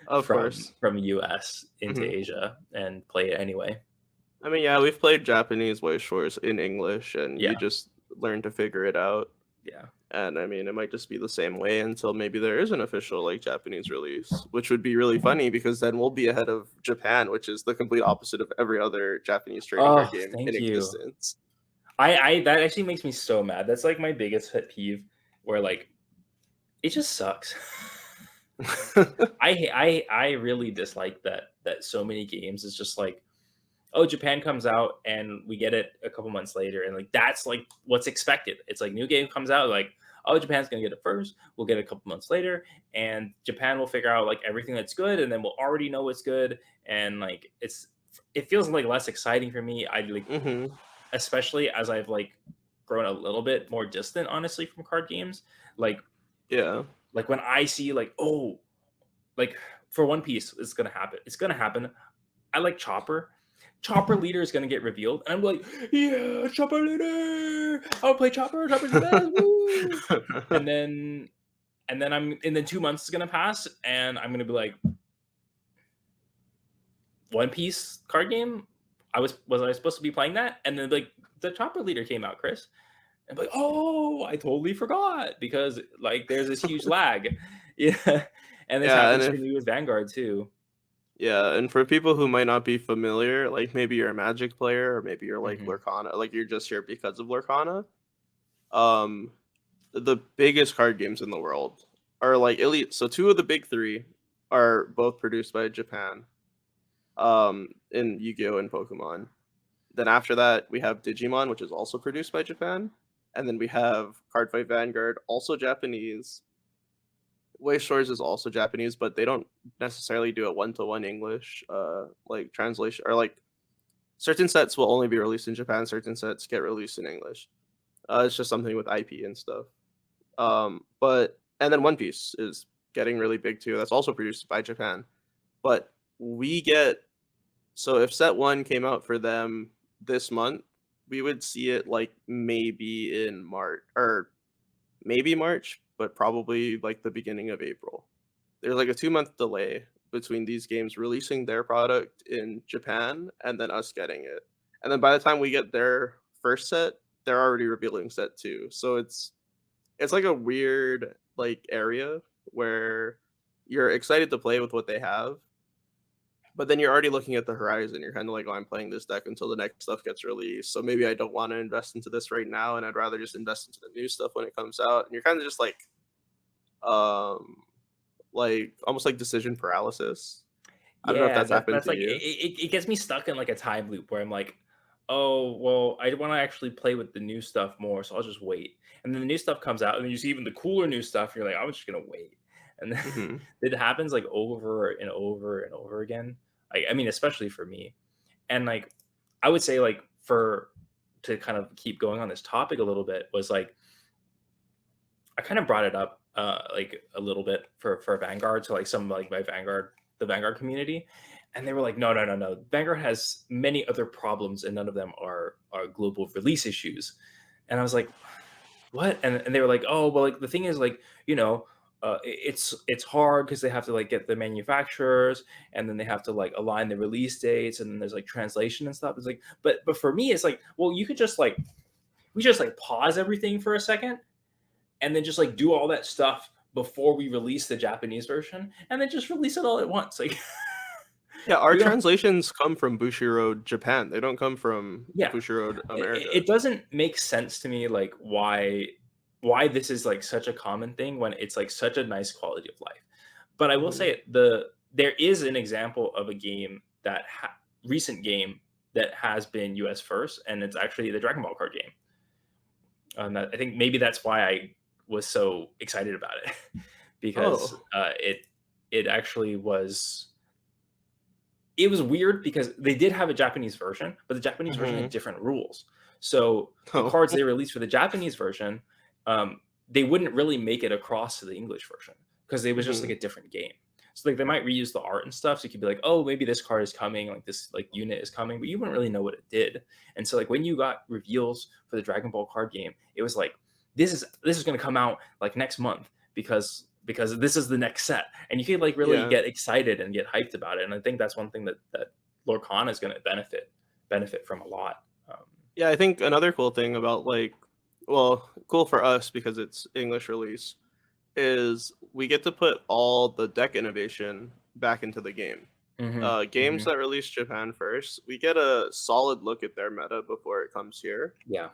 Of course. from US into Hmm. Asia and play it anyway. I mean, yeah, we've played Japanese Way Shores in English, and you Yeah, just learn to figure it out. yeah. And I mean, it might just be the same way until maybe there is an official like Japanese release, which would be really funny because then we'll be ahead of Japan, which is the complete opposite of every other Japanese trading card Oh, game in thank you. existence. I that actually makes me so mad. That's like my biggest pet peeve, where like it just sucks. I really dislike that so many games is just like, oh, Japan comes out and we get it a couple months later, and like that's like what's expected. It's like new game comes out, like, oh, Japan's gonna get it first, we'll get it a couple months later, and Japan will figure out like everything that's good, and then we'll already know what's good, and like it feels like less exciting for me. I like, Hmm. especially as I've like grown a little bit more distant, honestly, from card games. Like Yeah. like when I see like, oh, like for One Piece, it's gonna happen. It's gonna happen. I like Chopper. Chopper Leader is gonna get revealed, and I'm like, yeah, Chopper Leader. I'll play Chopper. Chopper's the best. Woo! And then and then 2 months is gonna pass, and I'm gonna be like, One Piece card game. Was I supposed to be playing that? And then like the Chopper Leader came out, Chris. And I'm like, oh, I totally forgot because like there's this huge lag. Yeah. And this Yeah, and happens for if me with Vanguard too. yeah, and for people who might not be familiar, like maybe you're a Magic player or maybe you're like Hmm. Lorcana, like you're just here because of Lorcana. Um, the biggest card games in the world are like elite. So two of the big three are both produced by Japan. In Yu-Gi-Oh and Pokemon. Then after that, we have Digimon, which is also produced by Japan, and then we have Cardfight Vanguard, also Japanese. Way Shores is also Japanese, but they don't necessarily do a one-to-one English like translation, or like certain sets will only be released in Japan, certain sets get released in English. It's just something with IP and stuff. But and then One Piece is getting really big too. That's also produced by Japan. But we get so if set one came out for them this month, we would see it like maybe in March or maybe March. but probably like the beginning of April. There's like a 2-month delay between these games releasing their product in Japan and then us getting it. And then by the time we get their first set, they're already revealing set 2. So it's like a weird like area where you're excited to play with what they have, but then you're already looking at the horizon. You're kind of like, oh, I'm playing this deck until the next stuff gets released. So maybe I don't want to invest into this right now, and I'd rather just invest into the new stuff when it comes out. And you're kind of just um, like almost like decision paralysis. I don't know if Yeah, that's happened that's to like you. it gets me stuck in like a time loop where I'm like, oh well, I want to actually play with the new stuff more, so I'll just wait. And then the new stuff comes out, and then you see even the cooler new stuff. You're like, I'm just gonna wait, and then Hmm. it happens like over and over and over again. I mean, especially for me, and like I would say like for to kind of keep going on this topic a little bit was like I kind of brought it up like a little bit for Vanguard to like some like my Vanguard the Vanguard community, and they were like, no, no, no, no. Vanguard has many other problems, and none of them are global release issues. And I was like, what? And they were like, oh, well, like the thing is like it's hard because they have to like get the manufacturers, and then they have to like align the release dates, and then there's like translation and stuff. It's like, but for me, it's like, well, you could just like we just like pause everything for a second and then just like do all that stuff before we release the Japanese version, and then just release it all at once. Like, Yeah, our we don't. translations come from Bushiroad Japan. They don't come from Yeah, Bushiroad it America. doesn't make sense to me like why this is like such a common thing when it's like such a nice quality of life. But I will Hmm. say there is an example of a game recent game that has been US first, and it's actually the Dragon Ball card game. I think maybe that's why I was so excited about it because Oh. it actually was it was weird because they did have a Japanese version, but the Japanese version had Hmm. different rules. So the Oh. cards they released for the Japanese version, they wouldn't really make it across to the English version because it was just like Hmm. a different game. So like they might reuse the art and stuff. So you could be like, oh, maybe this card is coming, like this like unit is coming, but you wouldn't really know what it did. And so like when you got reveals for the Dragon Ball card game, it was like this is going to come out like next month because this is the next set, and you can like really Yeah. get excited and get hyped about it. And I think that's one thing that Lorcana is going to benefit from a lot. Yeah, I think another cool thing about like, well, cool for us because it's English release, is we get to put all the deck innovation back into the game. Hmm. Games Hmm. that release Japan first, we get a solid look at their meta before it comes here. Yeah,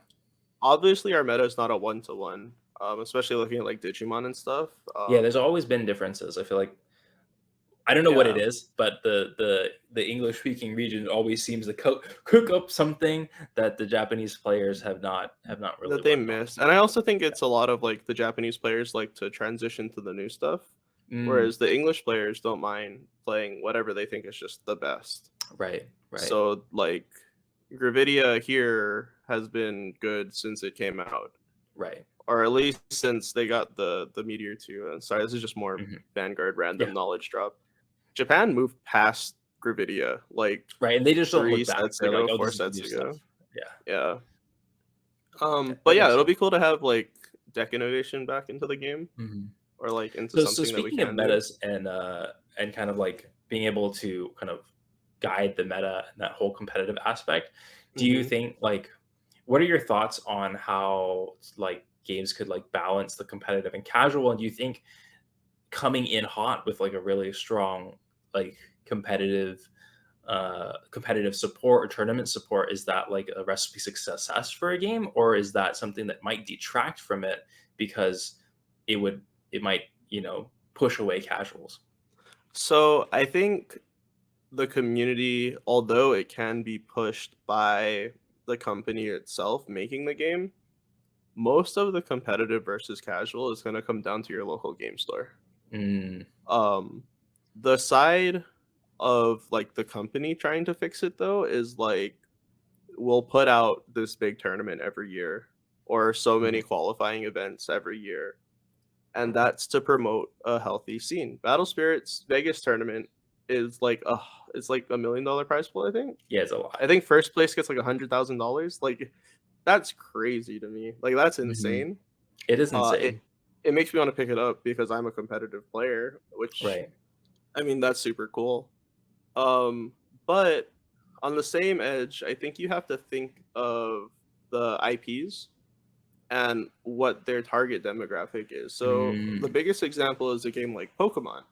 Obviously, our meta is not a one to one, especially looking at like Digimon and stuff. yeah. There's always been differences. I feel like I don't know what it Yeah, is, but the English speaking region always seems to cook up something that the Japanese players have not really that they worked on. missed, and I also think it's a lot of like the Japanese players like to transition to the new stuff, Mm, whereas the English players don't mind playing whatever they think is just the best. right, right, So like Gravidia here has been good since it came out, right. or at least since they got the Meteor 2. And sorry, this is just more Hmm. Vanguard Yeah, random knowledge drop. Japan moved past Gravidia like right. And they just don't 3 look back. sets They're like, ago, oh, 4 this is the sets new stuff. ago. Yeah, Yeah. yeah, But that yeah, makes it'll sense. be cool to have like deck innovation back into the game, Mhm. or like into So something that we speaking of can do. metas and kind of like being able to kind of guide the meta and that whole competitive aspect, do you Hmm. think like what are your thoughts on how like games could like balance the competitive and casual? And do you think coming in hot with like a really strong like competitive support or tournament support, is that like a recipe success for a game, or is that something that might detract from it because it might push away casuals? So I think the community, although it can be pushed by the company itself making the game, most of the competitive versus casual is going to come down to your local game store. Mm, Um, the side of like the company trying to fix it though is like we'll put out this big tournament every year or so many mhm. qualifying events every year, and that's to promote a healthy scene. Battle Spirits Vegas tournament is like it's like $1 million prize pool. Yeah, it's a lot. I think first place gets like $100,000. Like that's crazy to me. Like that's Mhm. insane. It is It insane. it makes me want to pick it up because I'm a competitive player, which Right. I mean that's super cool. Um, but on the same edge, I think you have to think of the IPs and what their target demographic is. So the Mm, biggest example is a game like Pokemon.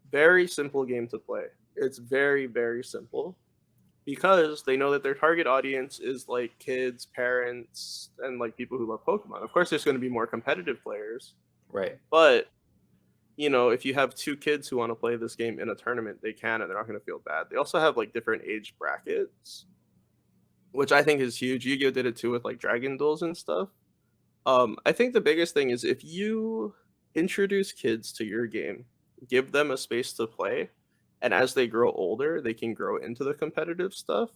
Very simple game to play. It's very, very simple because they know that their target audience is like kids, parents, and like people who love Pokemon. Of course, there's going to be more competitive players, right. but if you have two kids who want to play this game in a tournament, they can, and they're not going to feel bad. They also have like different age brackets, which I think is huge. Yu-Gi-Oh did it too with like Dragon Duels and stuff. I think the biggest thing is if you introduce kids to your game, give them a space to play, and as they grow older, they can grow into the competitive stuff.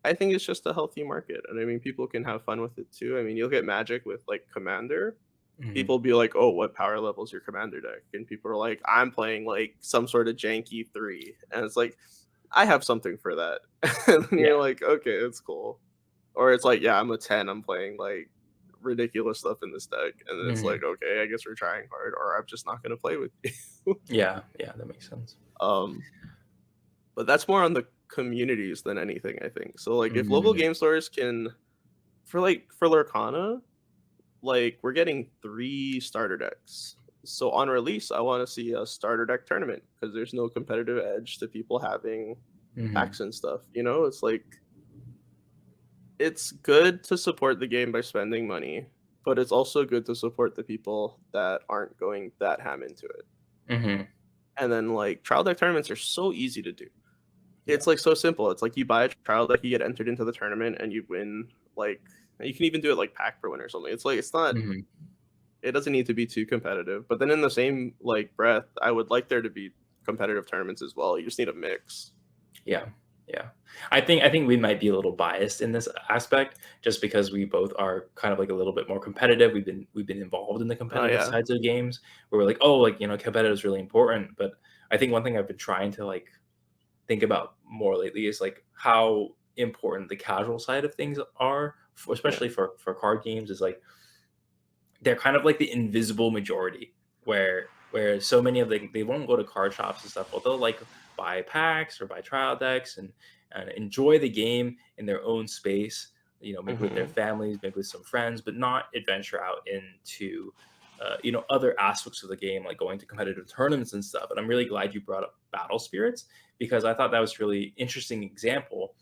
I think it's just a healthy market, and I mean, people can have fun with it too. I mean, you'll get Magic with like Commander. Mhm. People be like, "Oh, what power level is your Commander deck?" And people are like, "I'm playing like some sort of janky 3." And it's like, I have something for that. And then Yeah. you're like, "Okay, it's cool." Or it's like, "Yeah, I'm a 10. I'm playing like ridiculous stuff in this deck." And then it's Mhm. like, "Okay, I guess we're trying hard, or I'm just not gonna play with you." Yeah, yeah, that makes sense. um, but that's more on the communities than anything, I think. So like if local Mm, game stores can for Lorcana, like we're getting 3 starter decks. So on release, I want to see a starter deck tournament because there's no competitive edge to people having mhm. packs and stuff. It's like it's good to support the game by spending money, but it's also good to support the people that aren't going that ham into it. Mhm. And then like trial deck tournaments are so easy to do. Yeah. It's like so simple. It's like you buy a trial deck, you get entered into the tournament, and you win. Like you can even do it like pack per win or something. It's like it's not. Mhm. It doesn't need to be too competitive. But then in the same like breath, I would like there to be competitive tournaments as well. You just need a mix. Yeah. Yeah. I think we might be a little biased in this aspect just because we both are kind of like a little bit more competitive. We've been involved in the Oh competitive yeah. sides of games where we're like, "Oh, like, competitive is really important." But I think one thing I've been trying to like think about more lately is like how important the casual side of things are, Yeah. especially for card games is like they're kind of like the invisible majority where so many of they won't go to card shops and stuff, but they'll like buy packs or buy trial decks and enjoy the game in their own space, maybe with their Hmm. families, maybe with some friends, but not adventure out into other aspects of the game like going to competitive tournaments and stuff. And I'm really glad you brought up Battle Spirits because I thought that was really interesting example,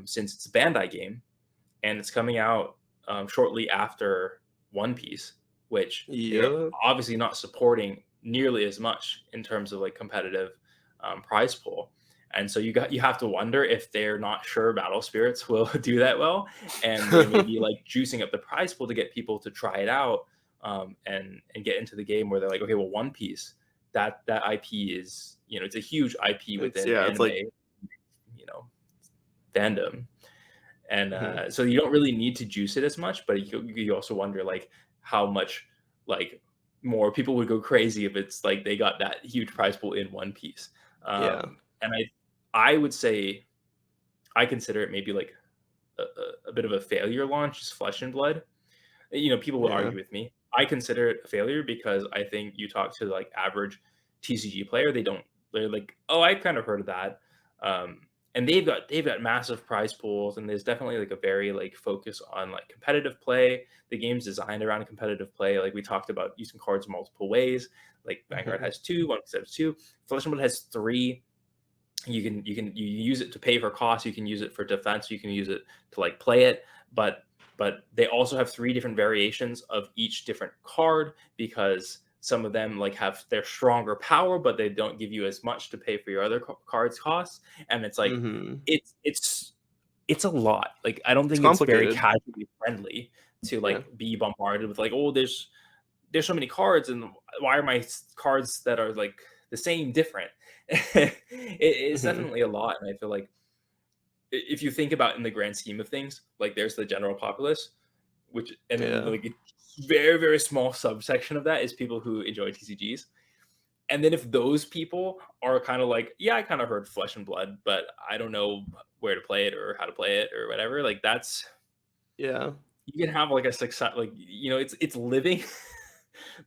since it's a Bandai game and it's coming out shortly after One Piece, which they're Yeah. obviously not supporting nearly as much in terms of like competitive prize pool. And so you have to wonder if they're not sure Battle Spirits will do that well, and they may be like juicing up the prize pool to get people to try it out, and get into the game where they're like, okay, well, One Piece, that IP is, it's a huge IP it's within yeah. It's anime, like. you know fandom, and Mhm. so you don't really need to juice it as much, but you also wonder like how much like more people would go crazy if it's like they got that huge prize pool in One Piece. Yeah. And I would say I consider it maybe like a bit of a failure launch, is Flesh and Blood. People will Yeah. argue with me. I consider it a failure because I think you talk to like average TCG player, they're like, oh, I kind of heard of that. Um, and they've got massive prize pools, and there's definitely like a very like focus on like competitive play. The game's designed around competitive play. Like we talked about using cards multiple ways. Like Vanguard Mhm. has two, One Piece has two, Flesh and Blood has three. You use it to pay for costs, you can use it for defense, you can use it to like play it, but they also have three different variations of each different card because some of them like have their stronger power, but they don't give you as much to pay for your other cards costs. And it's like Mhm. it's a lot. Like I don't It's think it's very complicated. casually friendly to Yeah. like be bombarded with like, oh, there's so many cards, and why are my cards that are like the same different? It's Mhm. definitely a lot, and I feel like if you think about in the grand scheme of things, like there's the general populace, which and then Yeah. like a very very small subsection of that is people who enjoy TCGs. And then if those people are kind of like, yeah, I kind of heard Flesh and Blood, but I don't know where to play it or how to play it or whatever, like that's Yeah. you can have like a success, like it's living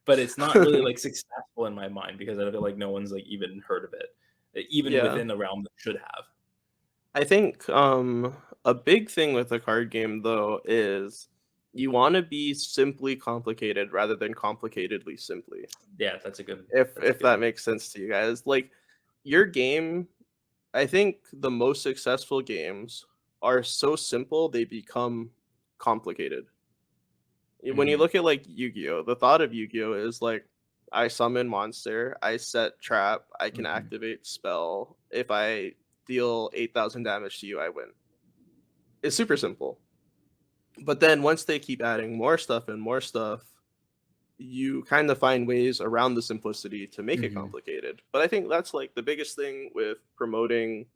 but it's not really like successful in my mind because I feel like no one's like even heard of it, even Yeah. within the realm that should have. I think a big thing with a card game though is you want to be simply complicated rather than complicatedly simply. Yeah, that's a If good that one. makes sense to you guys. Like your game, I think the most successful games are so simple they become complicated. When you Hmm. look at like Yu-Gi-Oh, the thought of Yu-Gi-Oh is like I summon monster, I set trap, I can Hmm. activate spell. If I deal 8,000 damage to you, I win. It's super simple. But then once they keep adding more stuff and more stuff, you kind of find ways around the simplicity to make it Hmm. complicated. But I think that's like the biggest thing with promoting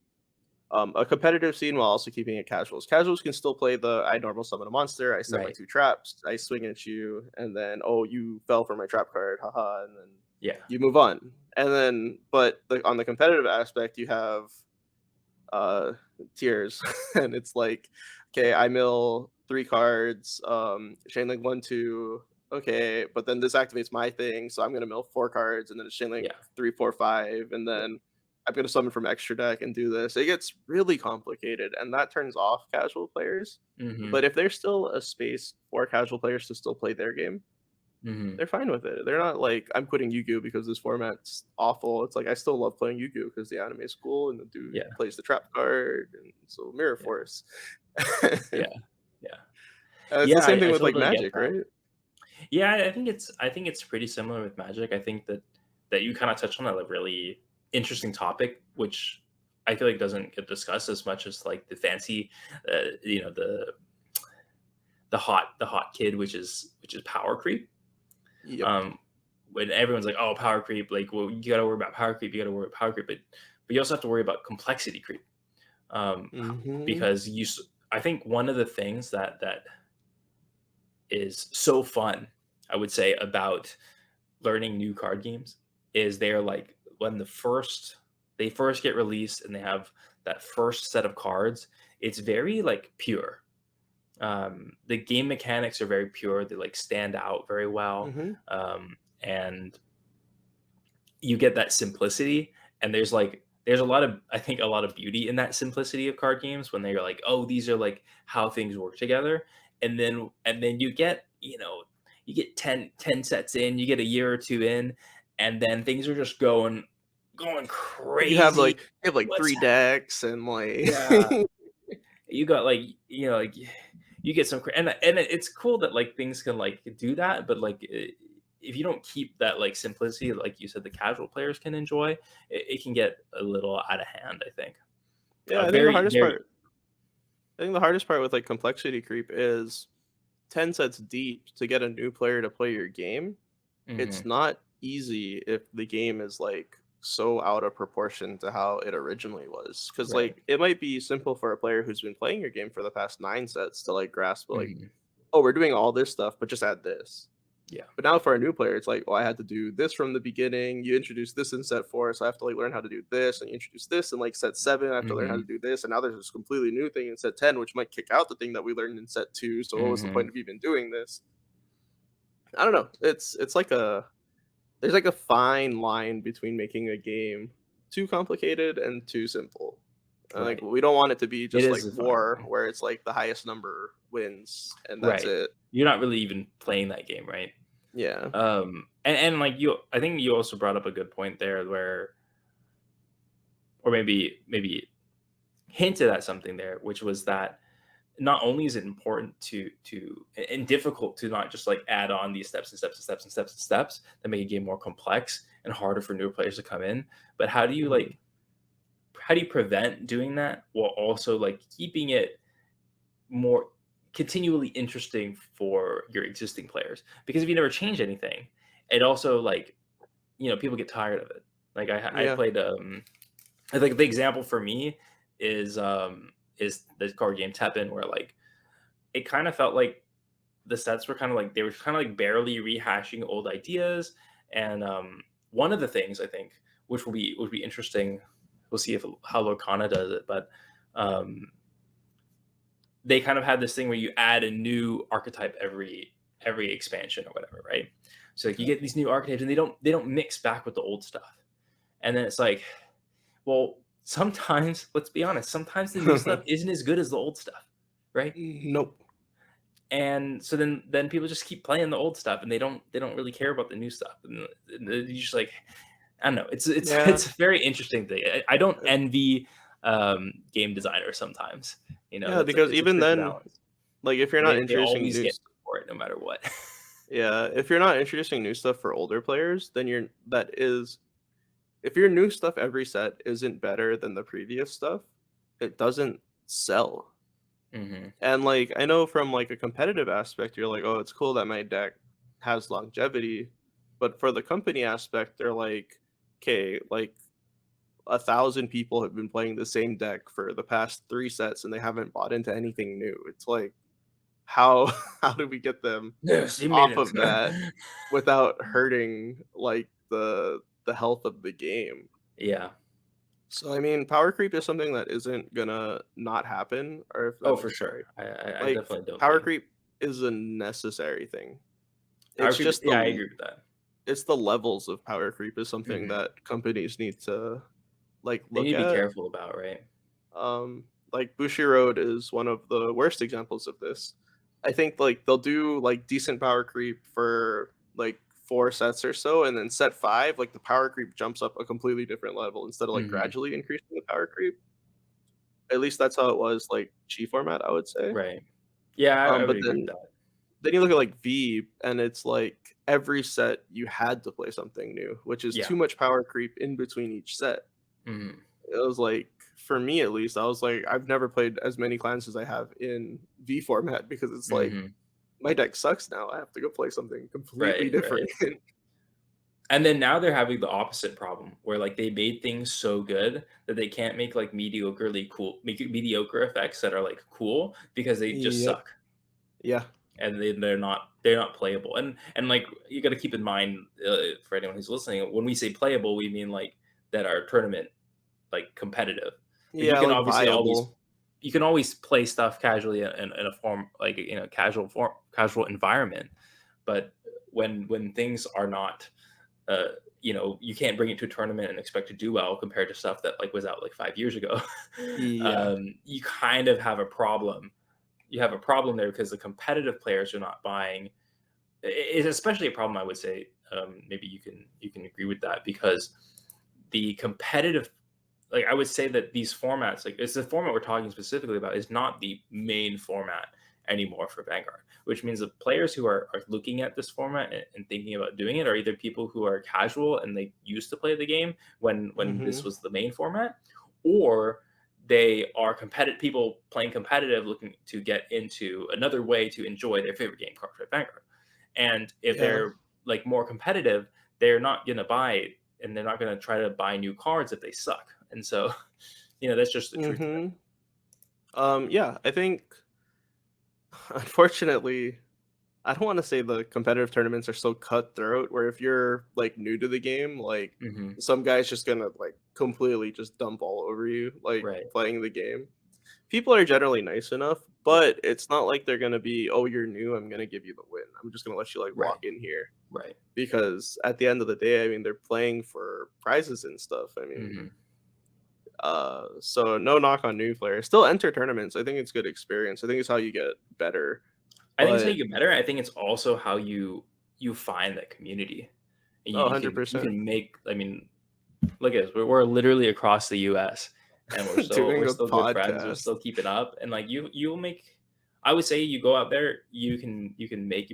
a competitive scene while also keeping it casuals. Casuals can still play the I normal summon a monster, I set my Right. two traps, I swing at you, and then oh you fell for my trap card, haha, and then Yeah. you move on. And then but on the competitive aspect, you have uh tiers and it's like okay I mill three cards chain link 1 2 okay but then this activates my thing so I'm gonna mill four cards and then it's chain link Yeah. 3 4 5 and Yeah. then I'm gonna summon from extra deck and do this. It gets really complicated and that turns off casual players, Hmm. but if there's still a space for casual players to still play their game, Hmm. they're fine with it. They're not like, "I'm quitting Yu-Gi-Oh! Because this format's awful." It's like, I still love playing Yu-Gi-Oh! Because the anime is cool and the dude Yeah. plays the trap card, and so Mirror Yeah. Force. Yeah. Yeah. It's the Yeah. same thing I with, like, totally get Magic, that. right? Yeah, I think it's pretty similar with Magic. I think that you kind of touched on a like, really interesting topic, which I feel like doesn't get discussed as much as like the fancy, the hot kid, which is power creep. Yep. Um, when everyone's like, "Oh, power creep," like, well, you got to worry about power creep. You got to worry about power creep, but you also have to worry about complexity creep. Um, Mhm. because I think one of the things that is so fun, I would say, about learning new card games is they're like when they first get released and they have that first set of cards, it's very like pure. The game mechanics are very pure. They like stand out very well, Mhm. and you get that simplicity. And there's a lot of I think a lot of beauty in that simplicity of card games when they're like, oh, these are like how things work together. And then you get 10 sets in, you get a year or two in, and then things are just going crazy. You have, like, What's 3 decks and, like Yeah, you got like like you get some and it's cool that like things can like do that, but like if you don't keep that like simplicity, like you said, the casual players can enjoy, it can get a little out of hand, I think. Yeah, Very very I think the hardest part with, like, complexity creep is 10 sets deep to get a new player to play your game. It's Mhm. not easy if the game is like so out of proportion to how it originally was. Because Right. like it might be simple for a player who's been playing your game for the past 9 sets to like grasp like, Mhm. oh, we're doing all this stuff, but just add this. Yeah. But now for a new player, it's like, well, I had to do this from the beginning. You introduce this in set four, so I have to like learn how to do this, and you introduce this in like set seven. I have to learn how to Mhm. do this, and now there's this completely new thing in set 10, which might kick out the thing that we learned in set two. So what was the point Mhm. of even doing this? I don't know. It's like a there's like a fine line between making a game too complicated and too simple. Like Right. we don't want it to be It just like is a fine war line. where it's like the highest number wins and that's Right. it. You're not really even playing that game, right? Yeah. And like I think you also brought up a good point there where, or maybe hinted at something there, which was that not only is it important to and difficult to not just like add on these steps and steps and steps and steps and steps that make a game more complex and harder for new players to come in, but Mhm. how do you prevent doing that while also like keeping it more continually interesting for your existing players? Because if you never change anything, it also like people get tired of it. Like I Yeah. played I think the example for me is the card game Teppen, where like it kind of felt like the sets were kind of like they were kind of like barely rehashing old ideas. And one of the things I think, which will be interesting, we'll see if how Lorcana does it, but um, they kind of had this thing where you add a new archetype every expansion or whatever, right? So like you get these new archetypes and they don't mix back with the old stuff. And then it's like, well, sometimes, let's be honest, sometimes the new stuff isn't as good as the old stuff, right? Nope. And so then people just keep playing the old stuff and they don't really care about the new stuff. And you just like, I don't know. It's Yeah. it's a very interesting thing. I don't envy game designers sometimes. Yeah, because It's a even tricky then, balance. like if you're not They introducing always new get for it no matter what. yeah, if you're not introducing new stuff for older players, then if your new stuff every set isn't better than the previous stuff, it doesn't sell. Hmm. And like I know from like a competitive aspect, you're like, oh, it's cool that my deck has longevity, but for the company aspect, they're like, okay, like 1,000 people have been playing the same deck for the past 3 sets and they haven't bought into anything new. It's like how how do we get them Yes, you made off it. of that without hurting like the health of the game? Yeah. So I mean, power creep is something that isn't gonna not happen, or if Oh, that's for sure. sorry, I like definitely don't power think. creep is a necessary thing. I It's agree. just Yeah, I agree with that. it's the levels of power creep is something Hmm. that companies need to like They need look to be at. careful about, right? Like Bushiroad is one of the worst examples of this. I think like they'll do like decent power creep for like 4 sets or so, and then set 5, like the power creep jumps up a completely different level instead of like Hmm. gradually increasing the power creep. At least that's how it was like G format, I would say. Right. Yeah, I would But agree with then that. then you look at like V, and it's like every set you had to play something new, which is Yeah. too much power creep in between each set. Hmm. It was like for me at least, I was like, I've never played as many clans as I have in V format because it's like Hmm. my deck sucks now. I have to go play something completely Right. Right. different. And then now they're having the opposite problem where like they made things so good that they can't make like mediocre effects that are like cool because they just Yep. suck Yeah. and they're not playable. And like you got to keep in mind for anyone who's listening, when we say playable, we mean like that are tournament like competitive. Like you Yeah, can like obviously always viable. you can always play stuff casually in a form like casual environment, but when things are not uh, you can't bring it to a tournament and expect to do well compared to stuff that like was out like 5 years ago. Yeah. You kind of have a problem. You have a problem there because the competitive players are not buying. It's especially a problem, I would say. Maybe you can agree with that because the competitive, like I would say that these formats, like it's the format we're talking specifically about, is not the main format anymore for Vanguard, which means the players who are looking at this format and thinking about doing it are either people who are casual and they used to play the game when this Mhm. was the main format, or they are competitive people playing competitive looking to get into another way to enjoy their favorite game, Card Vanguard. And if Yeah. they're like more competitive, they're not going to buy and they're not going to try to buy new cards if they suck. And so, that's just the truth of it. Mhm. Yeah, I think unfortunately I don't want to say the competitive tournaments are so cutthroat where if you're like new to the game, like Hmm. some guy's just gonna like completely just dump all over you, like Right. playing the game. People are generally nice enough, Yeah. but it's not like they're gonna be, oh, you're new, I'm gonna give you the win. I'm just gonna let you like Right. walk in here. Right. Because at the end of the day, I mean, they're playing for prizes and stuff. I mean, Hmm. so no knock on new players. Still enter tournaments. I think it's good experience. I think it's how you get better. I think it's how But you get better. I think it's also how you find that community. And oh, you can you 100% can make. I mean, look at us. We're literally across the U.S. and we're still doing we're a still good friends. We're podcast. still keeping up, and like you'll make. I would say you go out there, you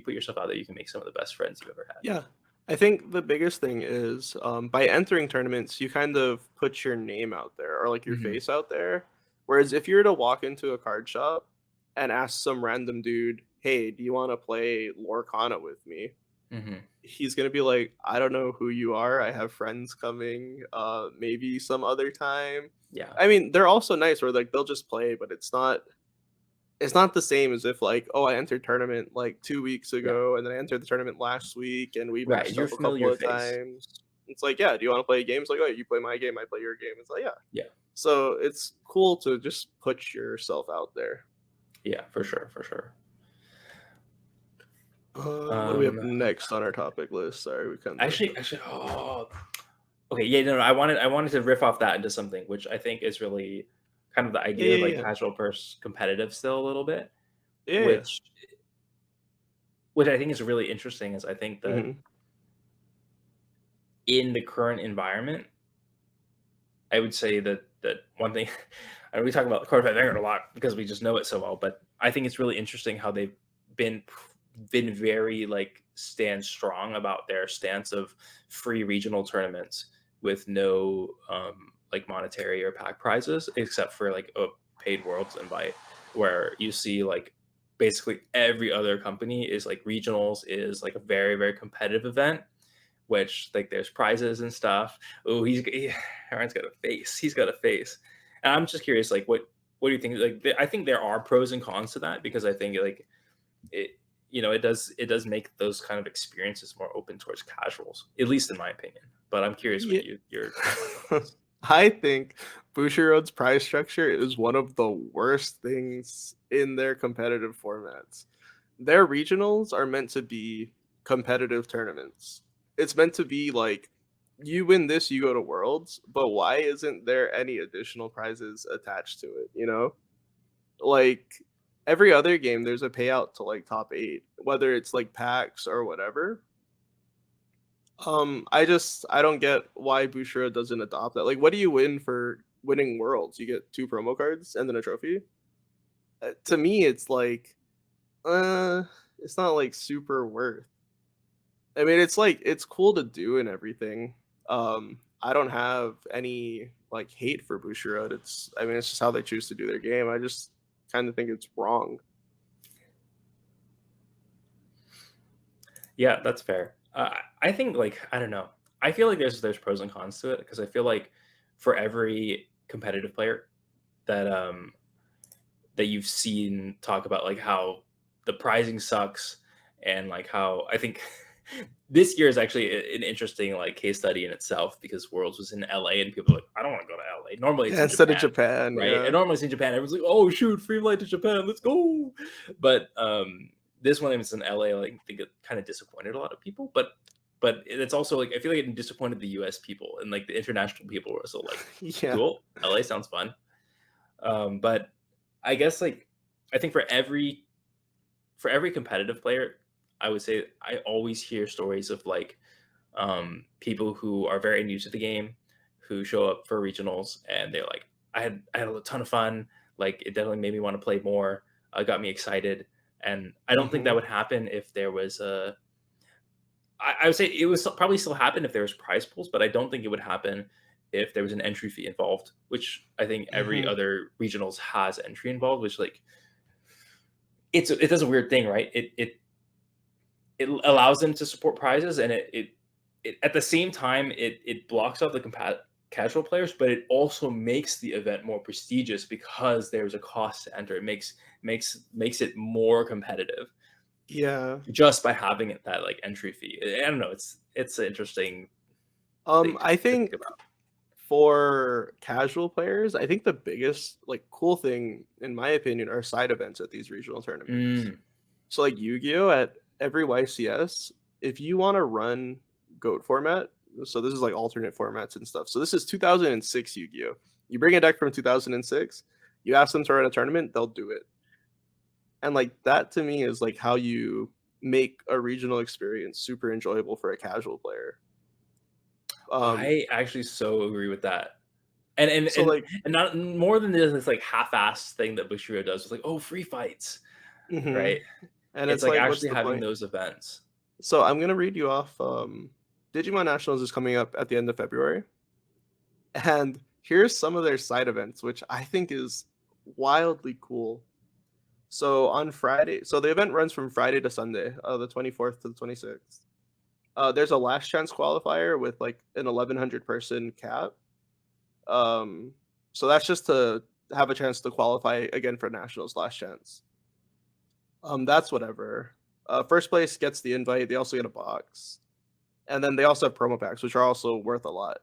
put yourself out there, you can make some of the best friends you've ever had. Yeah. I think the biggest thing is by entering tournaments, you kind of put your name out there or like your Hmm. face out there. Whereas if you were to walk into a card shop and ask some random dude, hey, do you want to play Lorcana with me? Hmm. He's gonna be like, I don't know who you are. I have friends coming. Maybe some other time. Yeah. I mean, they're also nice where like they'll just play, but it's not the same as if like, oh, I entered tournament like 2 weeks Yeah. ago, and then I entered the tournament last week, and we Right. matched You're a up a couple familiar of face. times. It's like, yeah, do you want to play games? Like, oh, you play my game, I play your game. It's like, yeah. Yeah. So it's cool to just put yourself out there. Yeah. For sure. For sure. What do we have Um, next on our topic list? Sorry, we kind of. actually, oh, okay, yeah, no, no, I wanted to riff off that into something, which I think is really kind of the Yeah, idea of yeah, like yeah, casual versus competitive still a little bit, yeah, yeah. which I think is really interesting. Is I think that Hmm. in the current environment, I would say that one thing, and we talk about Corvette Vanguard a lot because we just know it so well, but I think it's really interesting how they've been very like stand strong about their stance of free regional tournaments with no like monetary or pack prizes except for like a paid worlds invite, where you see like basically every other company is like regionals is like a very very competitive event, which like there's prizes and stuff. Oh, Aaron's got a face. He's got a face. And I'm just curious, like, what do you think? Like, I think there are pros and cons to that because I think like it, it does make those kind of experiences more open towards casuals, at least in my opinion. But I'm curious what Yeah. your take on this. I think Bushiroad's prize structure is one of the worst things in their competitive formats. Their regionals are meant to be competitive tournaments. It's meant to be like you win this, you go to Worlds, but why isn't there any additional prizes attached to it, you know? Like every other game there's a payout to like top 8, whether it's like packs or whatever. I don't get why Bushra doesn't adopt that. Like, what do you win for winning worlds? You get 2 promo cards and then a trophy. To me, uh, it's not like super worth. I mean, it's like it's cool to do and everything. I don't have any like hate for Bushiroad. I mean, it's just how they choose to do their game. I just kind of think it's wrong. Yeah, that's fair. I think like I don't know. I feel like there's pros and cons to it because I feel like for every competitive player that that you've seen talk about like how the pricing sucks and like how I think this year is actually an interesting like case study in itself because Worlds was in LA and people are like, I don't want to go to LA. Normally it's Yeah, in instead of Japan, Japan, right? And yeah. normally it's in Japan. Everyone's like, oh shoot, free flight to Japan, let's go. But this one it's in LA, like I think it kind of disappointed a lot of people. But it's also like I feel like it disappointed the US people and like the international people were also like, Yeah. cool, LA sounds fun. But I guess like I think for every competitive player, I would say I always hear stories of like people who are very new to the game, who show up for regionals and they're like, I had a ton of fun. Like it definitely made me want to play more. Got me excited, and I don't think that Mhm. would happen if there was a. I would say it would probably still happen if there was prize pools, but I don't think it would happen if there was an entry fee involved. Which I think every Mhm. other regionals has entry involved. Which like it does a weird thing, right? It allows them to support prizes, and it at the same time it blocks out the casual players, but it also makes the event more prestigious because there's a cost to enter. It makes it more competitive Yeah. just by having it that like entry fee. I don't know. It's an interesting thing I to think think about. for casual players, I think the biggest like cool thing, in my opinion, are side events at these regional tournaments. Mm, So like Yu-Gi-Oh at every YCS, if you want to run GOAT format, so this is like alternate formats and stuff. So this is 2006 Yu-Gi-Oh. You bring a deck from 2006, you ask them to run a tournament, they'll do it. And like that to me is like how you make a regional experience super enjoyable for a casual player. Um, I actually so agree with that. And and so and like, and not more than this like half-assed thing that Bushido does. It's like, oh, free fights, mhm. right? And It's it's like like, what's actually the having point? those events. So I'm gonna read you off. Digimon Nationals is coming up at the end of February, and here's some of their side events, which I think is wildly cool. So on Friday, so the event runs from Friday to Sunday, the 24th to the 26th. There's a last chance qualifier with like an 1100 person cap. Um, so that's just to have a chance to qualify again for nationals last chance. That's whatever. First place gets the invite. They also get a box, and then they also have promo packs, which are also worth a lot.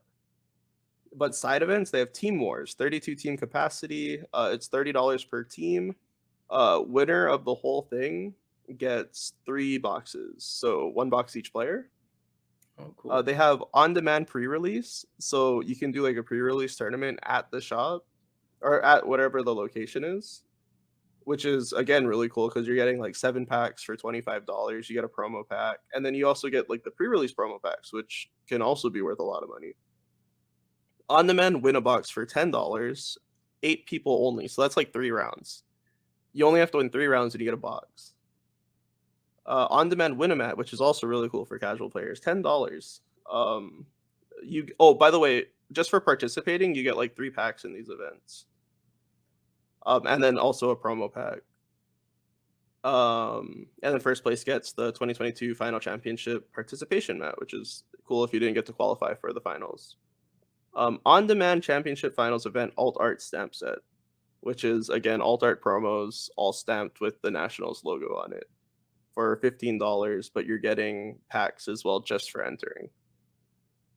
But side events, they have Team Wars, 32 team capacity. It's $30 per team. Winner of the whole thing gets 3 boxes, so 1 box each player. Oh, cool. They have on-demand pre-release, so you can do like a pre-release tournament at the shop or at whatever the location is, which is again really cool because you're getting like 7 packs for $25. You get a promo pack, and then you also get like the pre-release promo packs, which can also be worth a lot of money. On-demand win a box for $10, 8 people only, so that's like 3 rounds. You only have to win 3 rounds and you get a box. On-demand Winamat, which is also really cool for casual players, $10. You oh, by the way, just for participating, you get like 3 packs in these events. And then also a promo pack. And then first place gets the 2022 Final Championship participation mat, which is cool if you didn't get to qualify for the finals. On-demand Championship Finals event alt art stamp set, which is again alt art promos, all stamped with the Nationals logo on it, for $15, but you're getting packs as well just for entering.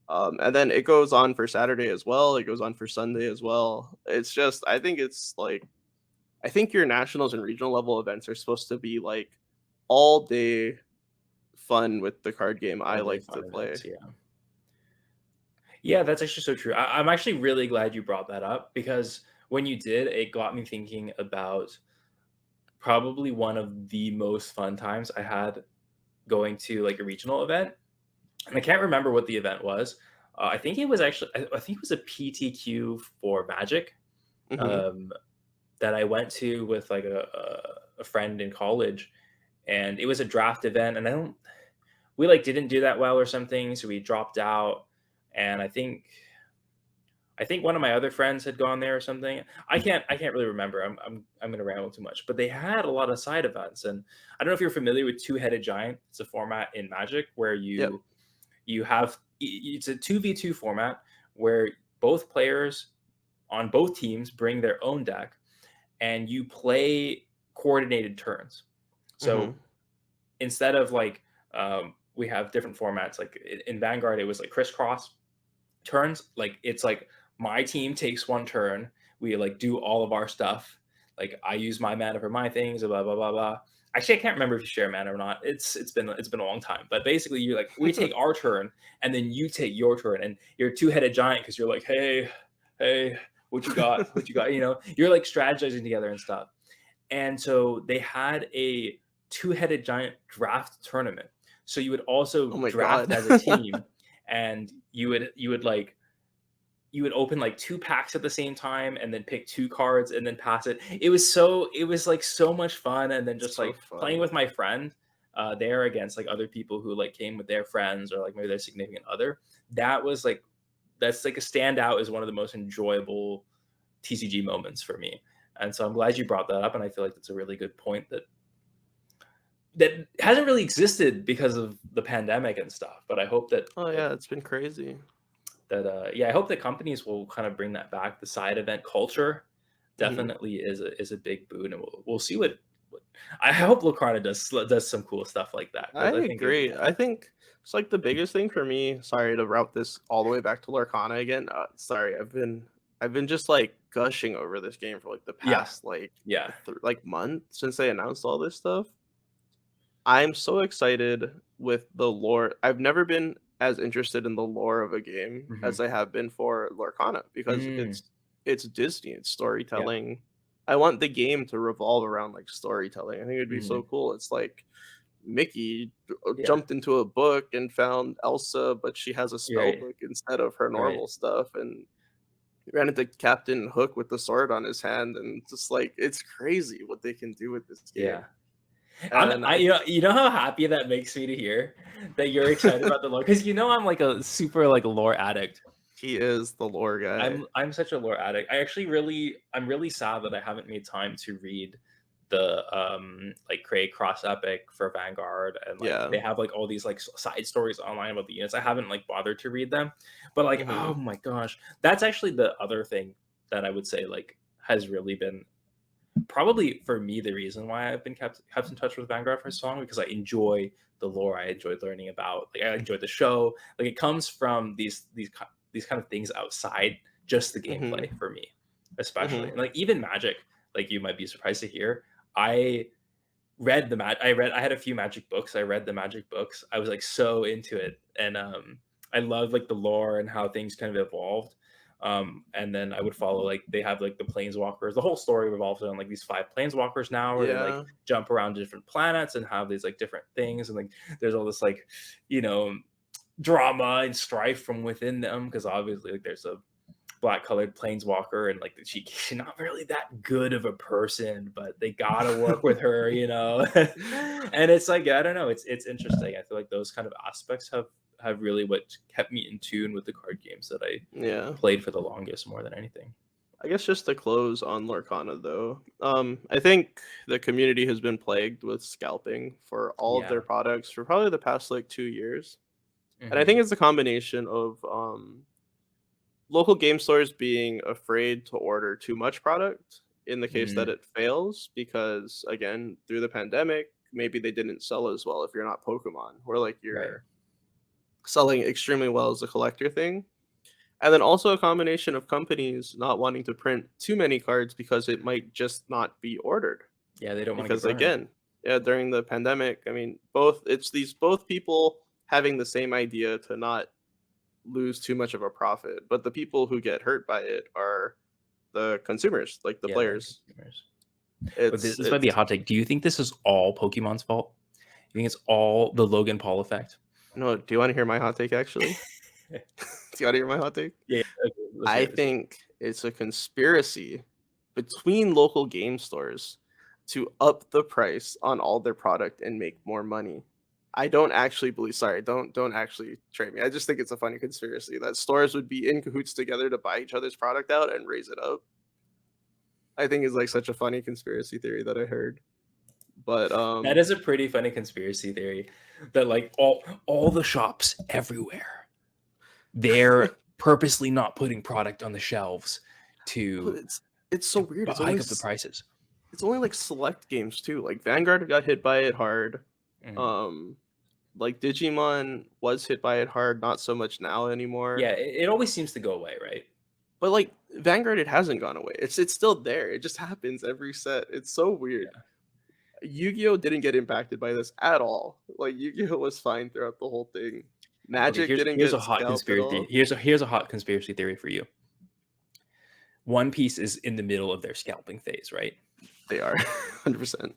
And then it goes on for Saturday as well. It goes on for Sunday as well. It's just, I think it's like, I think your nationals and regional level events are supposed to be like all day fun with the card game I All day like fun to play. events. Yeah. Yeah, that's actually so true. I'm actually really glad you brought that up because when you did, it got me thinking about probably one of the most fun times I had going to like a regional event. And I can't remember what the event was. I think it was actually, I think it was a PTQ for Magic Hmm. um, that I went to with like a friend in college. And it was a draft event. And we like didn't do that well or something. So we dropped out. And I think one of my other friends had gone there or something. I can't really remember. I'm gonna ramble too much. But they had a lot of side events, and I don't know if you're familiar with Two-Headed Giant. It's a format in Magic where Yep. you have it's a 2v2 format where both players on both teams bring their own deck, and you play coordinated turns. Hmm. So instead of like we have different formats, like in Vanguard, it was like crisscross turns. Like it's like my team takes one turn, we like do all of our stuff, like I use my mana for my things, blah blah blah blah. Actually, I can't remember if you share mana or not. It's been a long time, but basically you like we take our turn and then you take your turn, and you're two-headed giant because you're like, hey, what you got, you're like strategizing together and stuff. And so they had a two-headed giant draft tournament, so you would also Oh my draft god. as a team, and you would open like two packs at the same time and then pick two cards and then pass it. It was like so much fun. And then just So like playing fun. with my friend there against like other people who like came with their friends or like maybe their significant other. That was like that's like a standout as one of the most enjoyable TCG moments for me. And so I'm glad you brought that up. And I feel like that's a really good point that hasn't really existed because of the pandemic and stuff. But I hope Oh yeah, it's been crazy. yeah, I hope that companies will kind of bring that back. The side event culture Hmm. definitely is a big boon, and we'll see what I hope Lorcana does some cool stuff like that I because I think it would be agree. fun. I think it's like the biggest thing for me. Sorry to route this all the way back to Lorcana again. Sorry, I've been just like gushing over this game for like the Yeah, past like yeah, like month since they announced all this stuff. I'm so excited with the lore. I've never been as interested in the lore of a game hmm as I have been for Lorcana because mm, it's Disney, it's yeah, storytelling. I want the game to revolve around like storytelling. I think it'd be so hmm cool. It's like Mickey yeah, jumped into a book and found Elsa, but she has a spell right, book instead of her right, normal stuff, and ran into Captain Hook with the sword on his hand, and just like it's crazy what they can do with this yeah. game. And I You know how happy that makes me to hear that you're excited about the lore because I'm like a super like lore addict. he is the lore guy. I'm such a lore addict. I'm really sad that I haven't made time to read the like create cross epic for Vanguard, and like Yeah. they have like all these like side stories online about the units. I haven't like bothered to read them. But like Mhm. oh my gosh, that's actually the other thing that I would say like has really been probably for me the reason why I've been kept in touch with Vanguard for so long, because I enjoy the lore. I enjoyed learning about, like I enjoyed the show. Like it comes from these kind of things outside just the Mhm. gameplay for me, especially. Mhm. And like even Magic, like you might be surprised to hear, I I had a few magic books. I read the magic books. I was like so into it. And I love like the lore and how things kind of evolved. And then I would follow like they have like the planeswalkers. The whole story revolves around like these five planeswalkers now where they like Yeah. jump around to different planets and have these like different things. And like there's all this like, you know, drama and strife from within them because obviously like there's a black colored planeswalker and like she's not really that good of a person, but they gotta work with her, you know. And it's like I don't know, it's interesting. I feel like those kind of aspects have really what kept me in tune with the card games that I Yeah. played for the longest more than anything. I guess just to close on Lorcana though, I think the community has been plagued with scalping for all of their Yeah. products for probably the past like 2 years. And I Hmm. think it's a combination of local game stores being afraid to order too much product in the case that Mm, it fails because again through the pandemic maybe they didn't sell as well if you're not Pokemon where like right. you're selling extremely well as a collector thing, and then also a combination of companies not wanting to print too many cards because it might just not be ordered Yeah, they don't want to get because burned. again, yeah, during the pandemic, I mean both it's these both people having the same idea to not lose too much of a profit, but the people who get hurt by it are the consumers, like the Yeah, the players. consumers. But It's this might be a it's hot take. Do you think this is all Pokemon's fault? You think it's all the Logan Paul effect? no, do you want to hear my hot take actually? Do you want to hear my hot take? Yeah, okay, let's hear I it. Let's hear it. think it's a conspiracy between local game stores to up the price on all their product and make more money. I don't actually believe, sorry, don't actually trade me. I just think it's a funny conspiracy that stores would be in cahoots together to buy each other's product out and raise it up. I think is like such a funny conspiracy theory that I heard. But That is a pretty funny conspiracy theory that like all the shops everywhere, they're purposely not putting product on the shelves but to it's so weird. hike up the prices. It's only like select games too. Like Vanguard got hit by it hard. Mhm. Um like Digimon was hit by it hard, not so much now Yeah, anymore. it always seems to go away, right? But like Vanguard it hasn't gone away. It's still there. It just happens every set. It's so weird. Yeah. Yu-Gi-Oh didn't get impacted by this at all. Like Yu-Gi-Oh was fine throughout the whole thing. Okay, Magic didn't here's a get hot scalped at conspiracy. all. Here's a hot conspiracy theory for you. One Piece is in the middle of their scalping phase, right? They are 100%.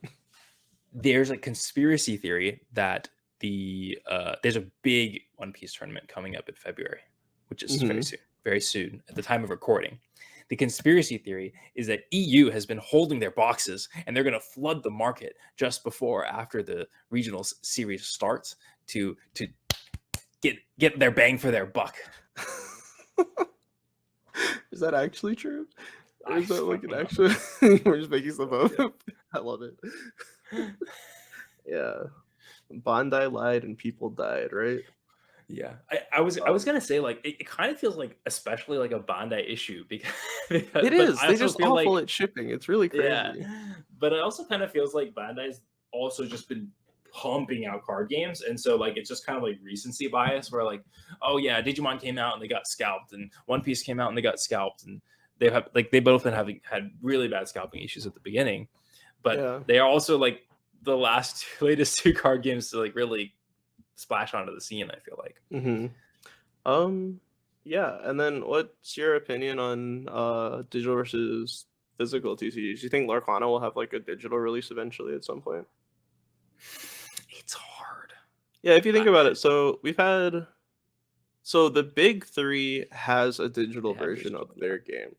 There's a conspiracy theory that there's a big One Piece tournament coming up in February, which is Mhm. very soon at the time of recording. The conspiracy theory is that EU has been holding their boxes and they're going to flood the market just before or after the regional series starts to get their bang for their buck. Is that actually true? Or I is that like don't an know. actual we're just making stuff up? I love it. Yeah. Bondi lied and people died, right? Yeah, I was Um, gonna say like it kind of feels like especially like a Bandai issue because, it but is. I They're also just feel awful like at shipping. It's really yeah, crazy. but it also kind of feels like Bandai's also just been pumping out card games, and so like it's just kind of like recency bias where like oh yeah, Digimon came out and they got scalped, and One Piece came out and they got scalped, and they both been having had really bad scalping issues at the beginning, but Yeah. they are also like the last latest two card games to like really splash onto the scene. I feel like. Hmm. Um, yeah. And then what's your opinion on digital versus physical TCGs? Do you think Lorcana will have like a digital release eventually at some point? It's hard. Yeah, if you I, think about it, so we've had so the big three has a they digital have version of digital, yeah. their game.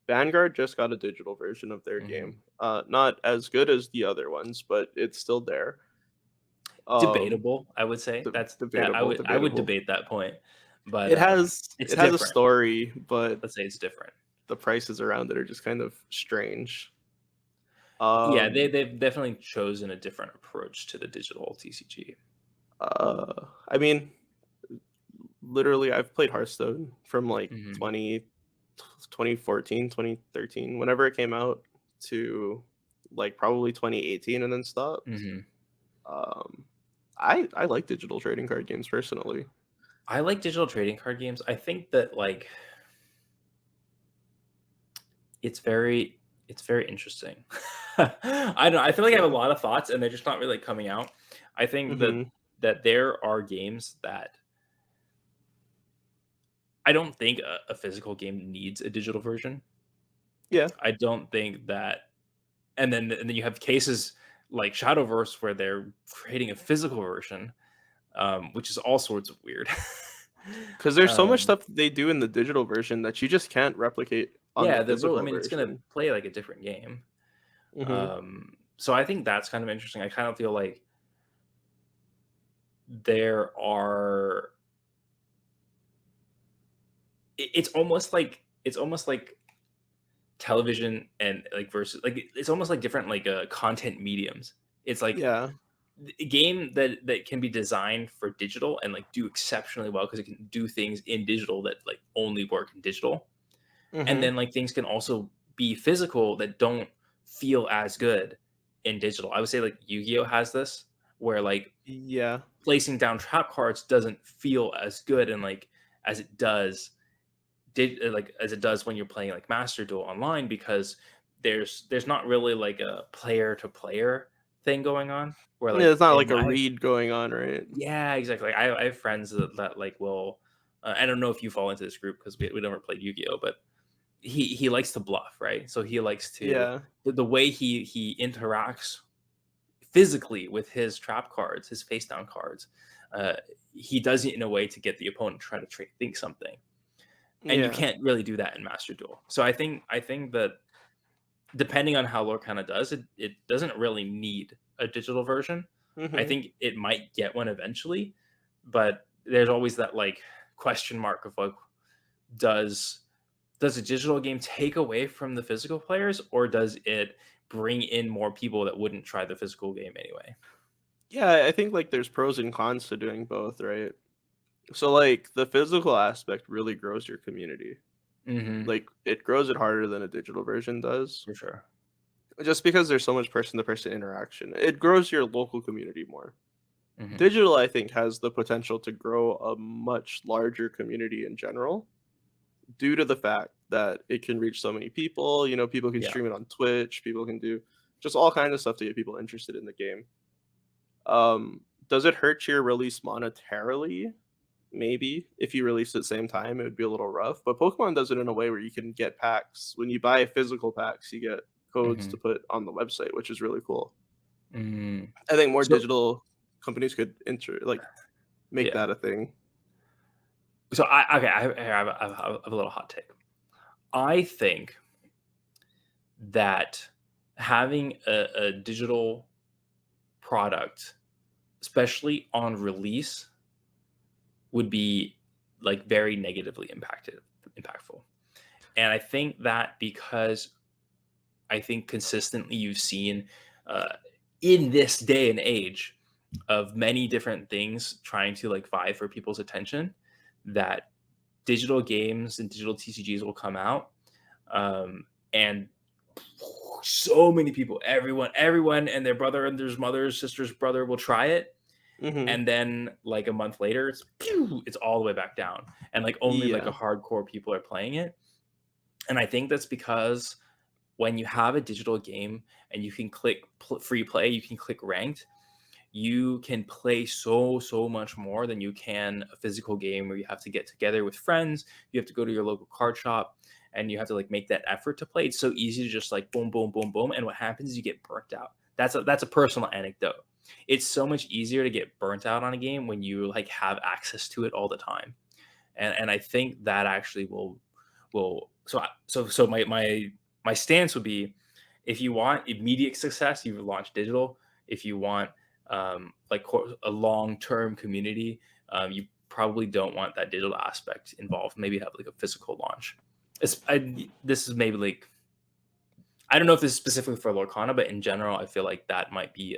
Vanguard just got a digital version of their Hmm. game. Not as good as the other ones, but it's still there. Um, Debatable, I would say. That debatable, I would debatable. debate that point, but It it's has a different. story, but Let's say it's different. the prices around it are just kind of strange. Yeah, Um, they've definitely chosen a different approach to the digital TCG. I mean, literally, I've played Hearthstone from like Hmm. 2014, 2013, whenever it came out, to like probably 2018 and then stopped. Hmm. Um, I like digital trading card games personally. I like digital trading card games. I think that like it's very It's very interesting. I don't know, I feel like I have a Yeah. lot of thoughts, and they're just not really coming out. I think that Mhm. there are games that I don't think a physical game needs a digital version. Yeah. I don't think that and then you have cases like Shadowverse where they're creating a physical version, which is all sorts of weird. Because there's so much Um, stuff that they do in the digital version that you just can't replicate on the yeah, I physical mean, it's gonna version. play like a different game. Mhm. So I think that's kind of interesting. I kind of feel like there are it's almost like television and like versus like it's almost like different like content mediums. It's like Yeah. a game that can be designed for digital and like do exceptionally well because it can do things in digital that like only work in digital. And Mhm. then like things can also be physical that don't feel as good in digital. I would say like Yu-Gi-Oh has this where like Yeah. placing down trap cards doesn't feel as good and like as it does like as it does when you're playing like Master Duel online because there's not really like a player to player thing going on where Yeah, like it's not and like a I have read going on, right? yeah exactly like, I have friends that like will I don't know if you fall into this group because we never played Yu-Gi-Oh but he likes to bluff right so he likes to Yeah. the way he interacts physically with his trap cards his face down cards uh he does it in a way to get the opponent to try to think something and you Yeah. can't really do that in Master Duel. So I think that depending on how Lorcana does it, it doesn't really need a digital version. I Mhm. think it might get one eventually, but there's always that like question mark of like does does a digital game take away from the physical players or does it bring in more people that wouldn't try the physical game anyway? Yeah, I think, like, there's pros and cons to doing both, right? So, like, the physical aspect really grows your community. Mhm. Like, it grows it harder than a digital version does, For sure. just because there's so much person-to-person interaction. It grows your local community more. Mhm. Digital, I think, has the potential to grow a much larger community in general due to the fact that it can reach so many people. People can Yeah. stream it on Twitch, people can do just all kinds of stuff to get people interested in the game. Does it hurt your release monetarily? Maybe. If you release at the same time, it would be a little rough. But Pokemon does it in a way where you can get packs. When you buy physical packs, you get codes to Mhm. put on the website, which is really cool. Mm. I think more So digital companies could make yeah. that a thing. So I okay, I have a little hot take. I think that having a digital product, especially on release, would be like very negatively impactful. And I think that because I think consistently you've seen uh, in this day and age of many different things trying to like vie for people's attention, that digital games and digital TCGs will come out, and so many people, everyone, and their brother and their mother's sister's brother will try it, Mhm. and then like a month later, it's all the way back down, and like only like a Yeah. hardcore people are playing it, and I think that's because when you have a digital game and you can click free play, you can click ranked, you can play so much more than you can a physical game where you have to get together with friends, you have to go to your local card shop and you have to like make that effort to play. It's so easy to just like boom boom boom boom and what happens is you get burnt out. That's a personal anecdote. It's so much easier to get burnt out on a game when you like have access to it all the time. And I think that actually will so my stance would be if you want immediate success, you launch digital. If you want a long term community, you probably don't want that digital aspect involved. Maybe have like a physical launch. Y This is maybe like I don't know if this is specifically for Lorcana, but in general, I feel like that might be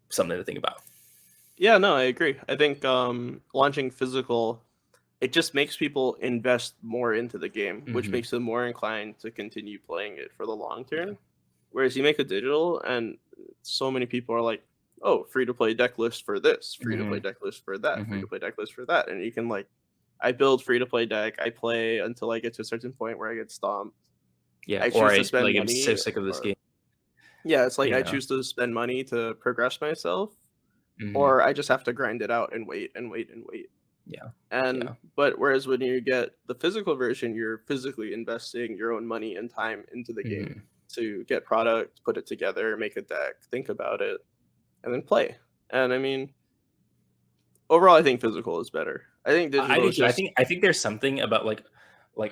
something to think about. Yeah, no, I agree. I think, launching physical, it just makes people invest more into the game, which Hmm. makes them more inclined to continue playing it for the long Yeah. term. Whereas you make a digital and so many people are like, "Oh, free to play deck list for this, free to play Hmm. deck list for that, free to Hmm. play deck list for that." And I build free to play deck, I play until I get to a certain point where I get stomped. Yeah, I or choose to spend I'm so money, sick of this or game, yeah, it's like you I know? choose to spend money to progress myself, Mhm. or I just have to grind it out and wait and wait and wait. Yeah. And Yeah. but whereas when you get the physical version, you're physically investing your own money and time into the game Mhm. to get product, put it together, make a deck, think about it, and then play. And I mean, overall, I think physical is better. I think I digital do is too. just I think there's something about, like,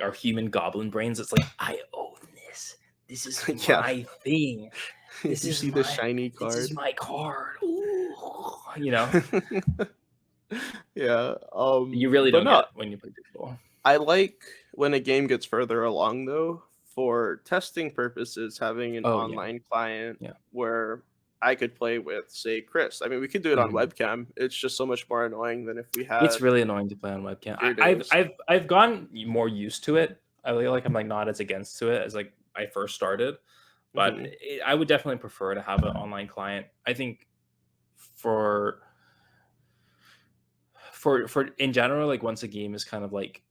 our human goblin brains. It's like, "I own this. This is yeah. my thing. This you is see the my shiny this is card. my card. Ooh." You know? yeah. You really But don't get no, it when you play digital. I like when a game gets further along though, for testing purposes, having an Oh, yeah. online client Yeah. where I could play with, say, Chris. I mean, we could do it on Mhm. webcam. It's just so much more annoying than if we It's had really annoying to play on webcam. your days. I've gotten more used to it. I feel like I'm, like, not as against to it as, like, I first started, but hmm I would definitely prefer to have an online client. I think for for in general, like, once a game is kinda like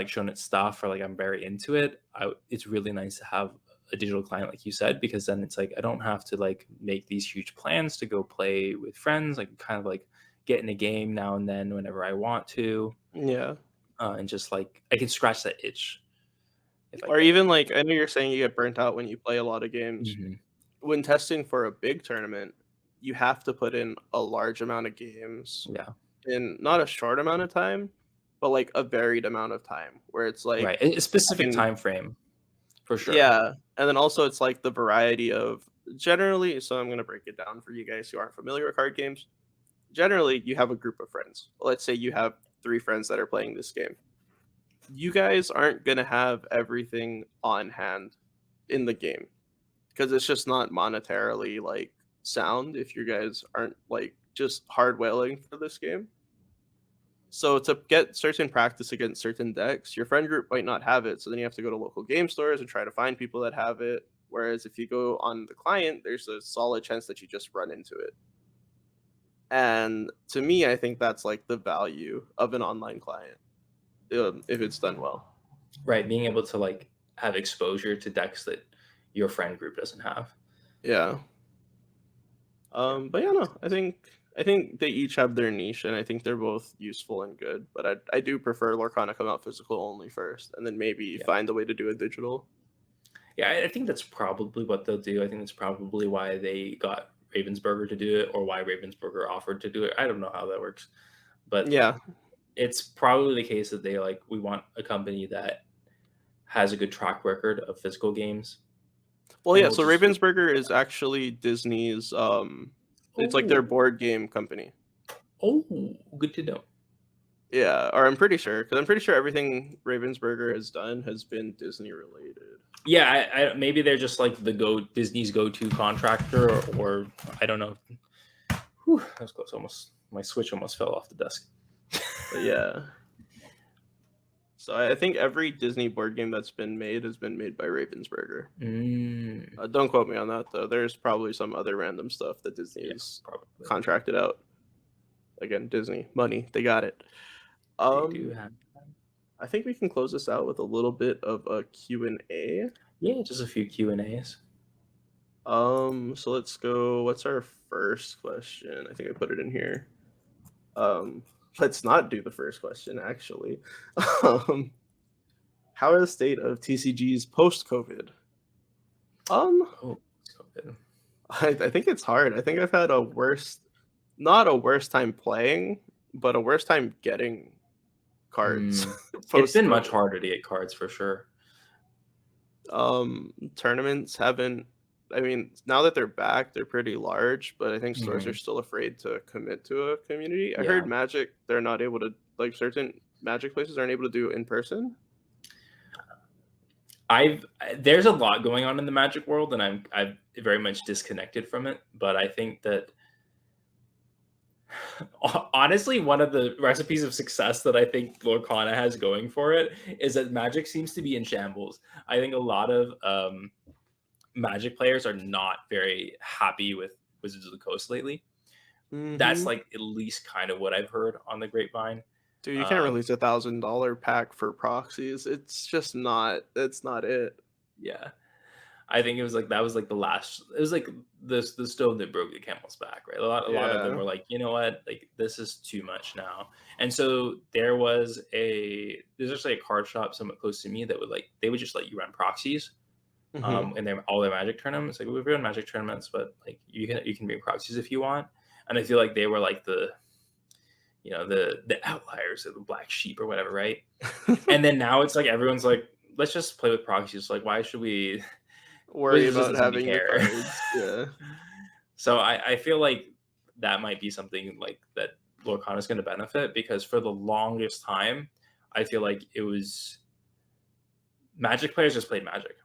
shown its stuff, or like I'm very into it, it's really nice to have a digital client, like you said, because then it's like I don't have to like make these huge plans to go play with friends. I can kind of like get in a game now and then whenever I want to, Yeah. and just like I can scratch that itch if I Or get it. even like I know you're saying you get burnt out when you play a lot of games. Hmm. When testing for a big tournament, you have to put in a large amount of games Yeah, in not a short amount of time, but like a varied amount of time where it's like right. A I specific can time frame for sure. yeah, and then also it's like the variety of generally so I'm gonna break it down for you guys who aren't familiar with card games. Generally, you have a group of friends. Let's say you have 3 friends that are playing this game. You guys aren't gonna have everything on hand in the game because it's just not monetarily, like, sound if you guys aren't, like, just hard whaling for this game. So to get certain practice against certain decks, your friend group might not have it, so then you have to go to local game stores and try to find people that have it. Whereas if you go on the client, there's a solid chance that you just run into it. And to me, I think that's like the value of an online client, if it's done well. Right, being able to like have exposure to decks that your friend group doesn't have. Yeah. Yeah, But yeah, no, I think they each have their niche, and I think they're both useful and good. But I do prefer Lorcana come out physical only first, and then maybe yeah. find a way to do it digital. Yeah, I think that's probably what they'll do. I think that's probably why they got Ravensburger to do it, or why Ravensburger offered to do it. I don't know how that works, but Yeah. it's probably the case that they like we want a company that has a good track record of physical games, Well, and yeah. we'll So just Ravensburger is actually Disney's. It's like their oh board game company. oh good to know. Yeah, or I'm pretty sure because I'm pretty sure everything Ravensburger has done has been Disney related. Yeah, maybe they're just like the go Disney's go-to contractor, or I don't know. Whew, that was close. Almost my switch almost fell off the desk. But yeah. So I think every Disney board game that's been made has been made by Ravensburger. Mm, Don't quote me on that though. There's probably some other random stuff that Disney yeah, has probably contracted out. Again, Disney money, they got it. they do Um, have. I think we can close this out with a little bit of a Q and A. Yeah, just a few Q&As. So let's go. What's our first question? I think I put it in here. Um, let's not do the first question actually. Um, how are the state of TCGs post COVID? Um, Oh, so good. I think it's hard. I think I've had a worse, not a worse time playing, but a worse time getting cards Mm. It's post been much COVID. harder to get cards for sure. Tournaments haven't. I mean, now that they're back, they're pretty large, but I think stores are Mhm. still afraid to commit to a community. I heard Yeah. Magic, they're not able to like certain Magic places aren't able to do in person. There's a lot going on in the Magic world, and I've very much disconnected from it, but I think that honestly, one of the recipes of success that I think Lorcana has going for it is that Magic seems to be in shambles. I think a lot of Magic players are not very happy with Wizards of the Coast lately. That's Mm-hmm. like at least kind of what I've heard on the grapevine. Dude, you can't Um, release $1,000 pack for proxies. It's just not. That's not it. Yeah. I think it was like that was like the last it was like the stone that broke the camel's back, right? A lot of them Yeah. were like, "You know what? Like this is too much now." And so there's actually a card shop somewhat close to me that would like they would just let you run proxies Hmm. in all their magic tournaments. Like we run magic tournaments, but like you can bring proxies if you want. And I feel like they were like the outliers or the black sheep or whatever, right? And then now it's like everyone's like, let's just play with proxies. Like, why should we Worry Wizards about doesn't seem to having the care. cards. Yeah. So I feel like that might be something like that Lorcana is going to benefit because for the longest time, I feel like it was Magic players just played Magic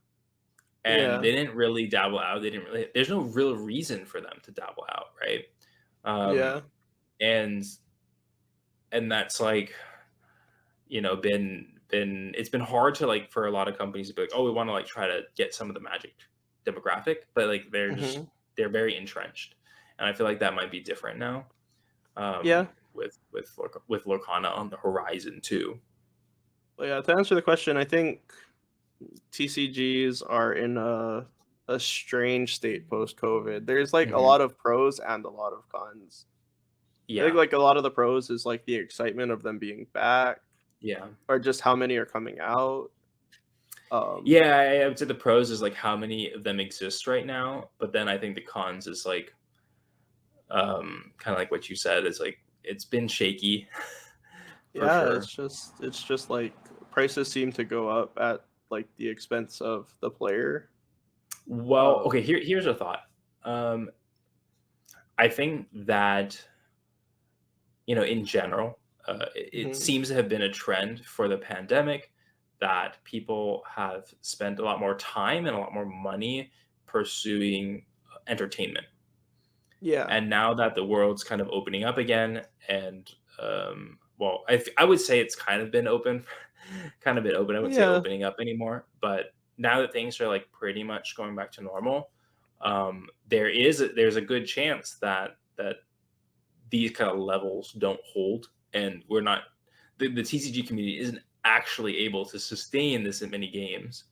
and Yeah. they didn't really dabble out. They didn't really. There's no real reason for them to dabble out, right? Um, Yeah. and that's like been it's been hard to like for a lot of companies to be like, oh, we want to like try to get some of the Magic demographic, but like Hmm. they're very entrenched, and I feel like that might be different now Yeah. with Lorcana on the horizon too. But yeah, to answer the question, I think TCGs are in a strange state post COVID. There's like a Hmm. lot of pros and a lot of cons. I think Yeah, like a lot of the pros is like the excitement of them being back, yeah, or just how many are coming out. yeah. I would say the pros is like how many of them exist right now, but then I think the cons is like kind of like what you said is like it's been shaky for Yeah, sure. it's just like prices seem to go up at like the expense of the player. Well, okay. Um, Here's a thought. Um, I think that in general, it mhm. seems to have been a trend for the pandemic that people have spent a lot more time and a lot more money pursuing entertainment. Yeah. And now that the world's kind of opening up again, and well, I would say it's kind of been open, kind of been open. I wouldn't say Yeah. opening up anymore, but now that things are like pretty much going back to normal, there's a good chance that these kind of levels don't hold, and we're not the TCG community isn't actually able to sustain this in many games,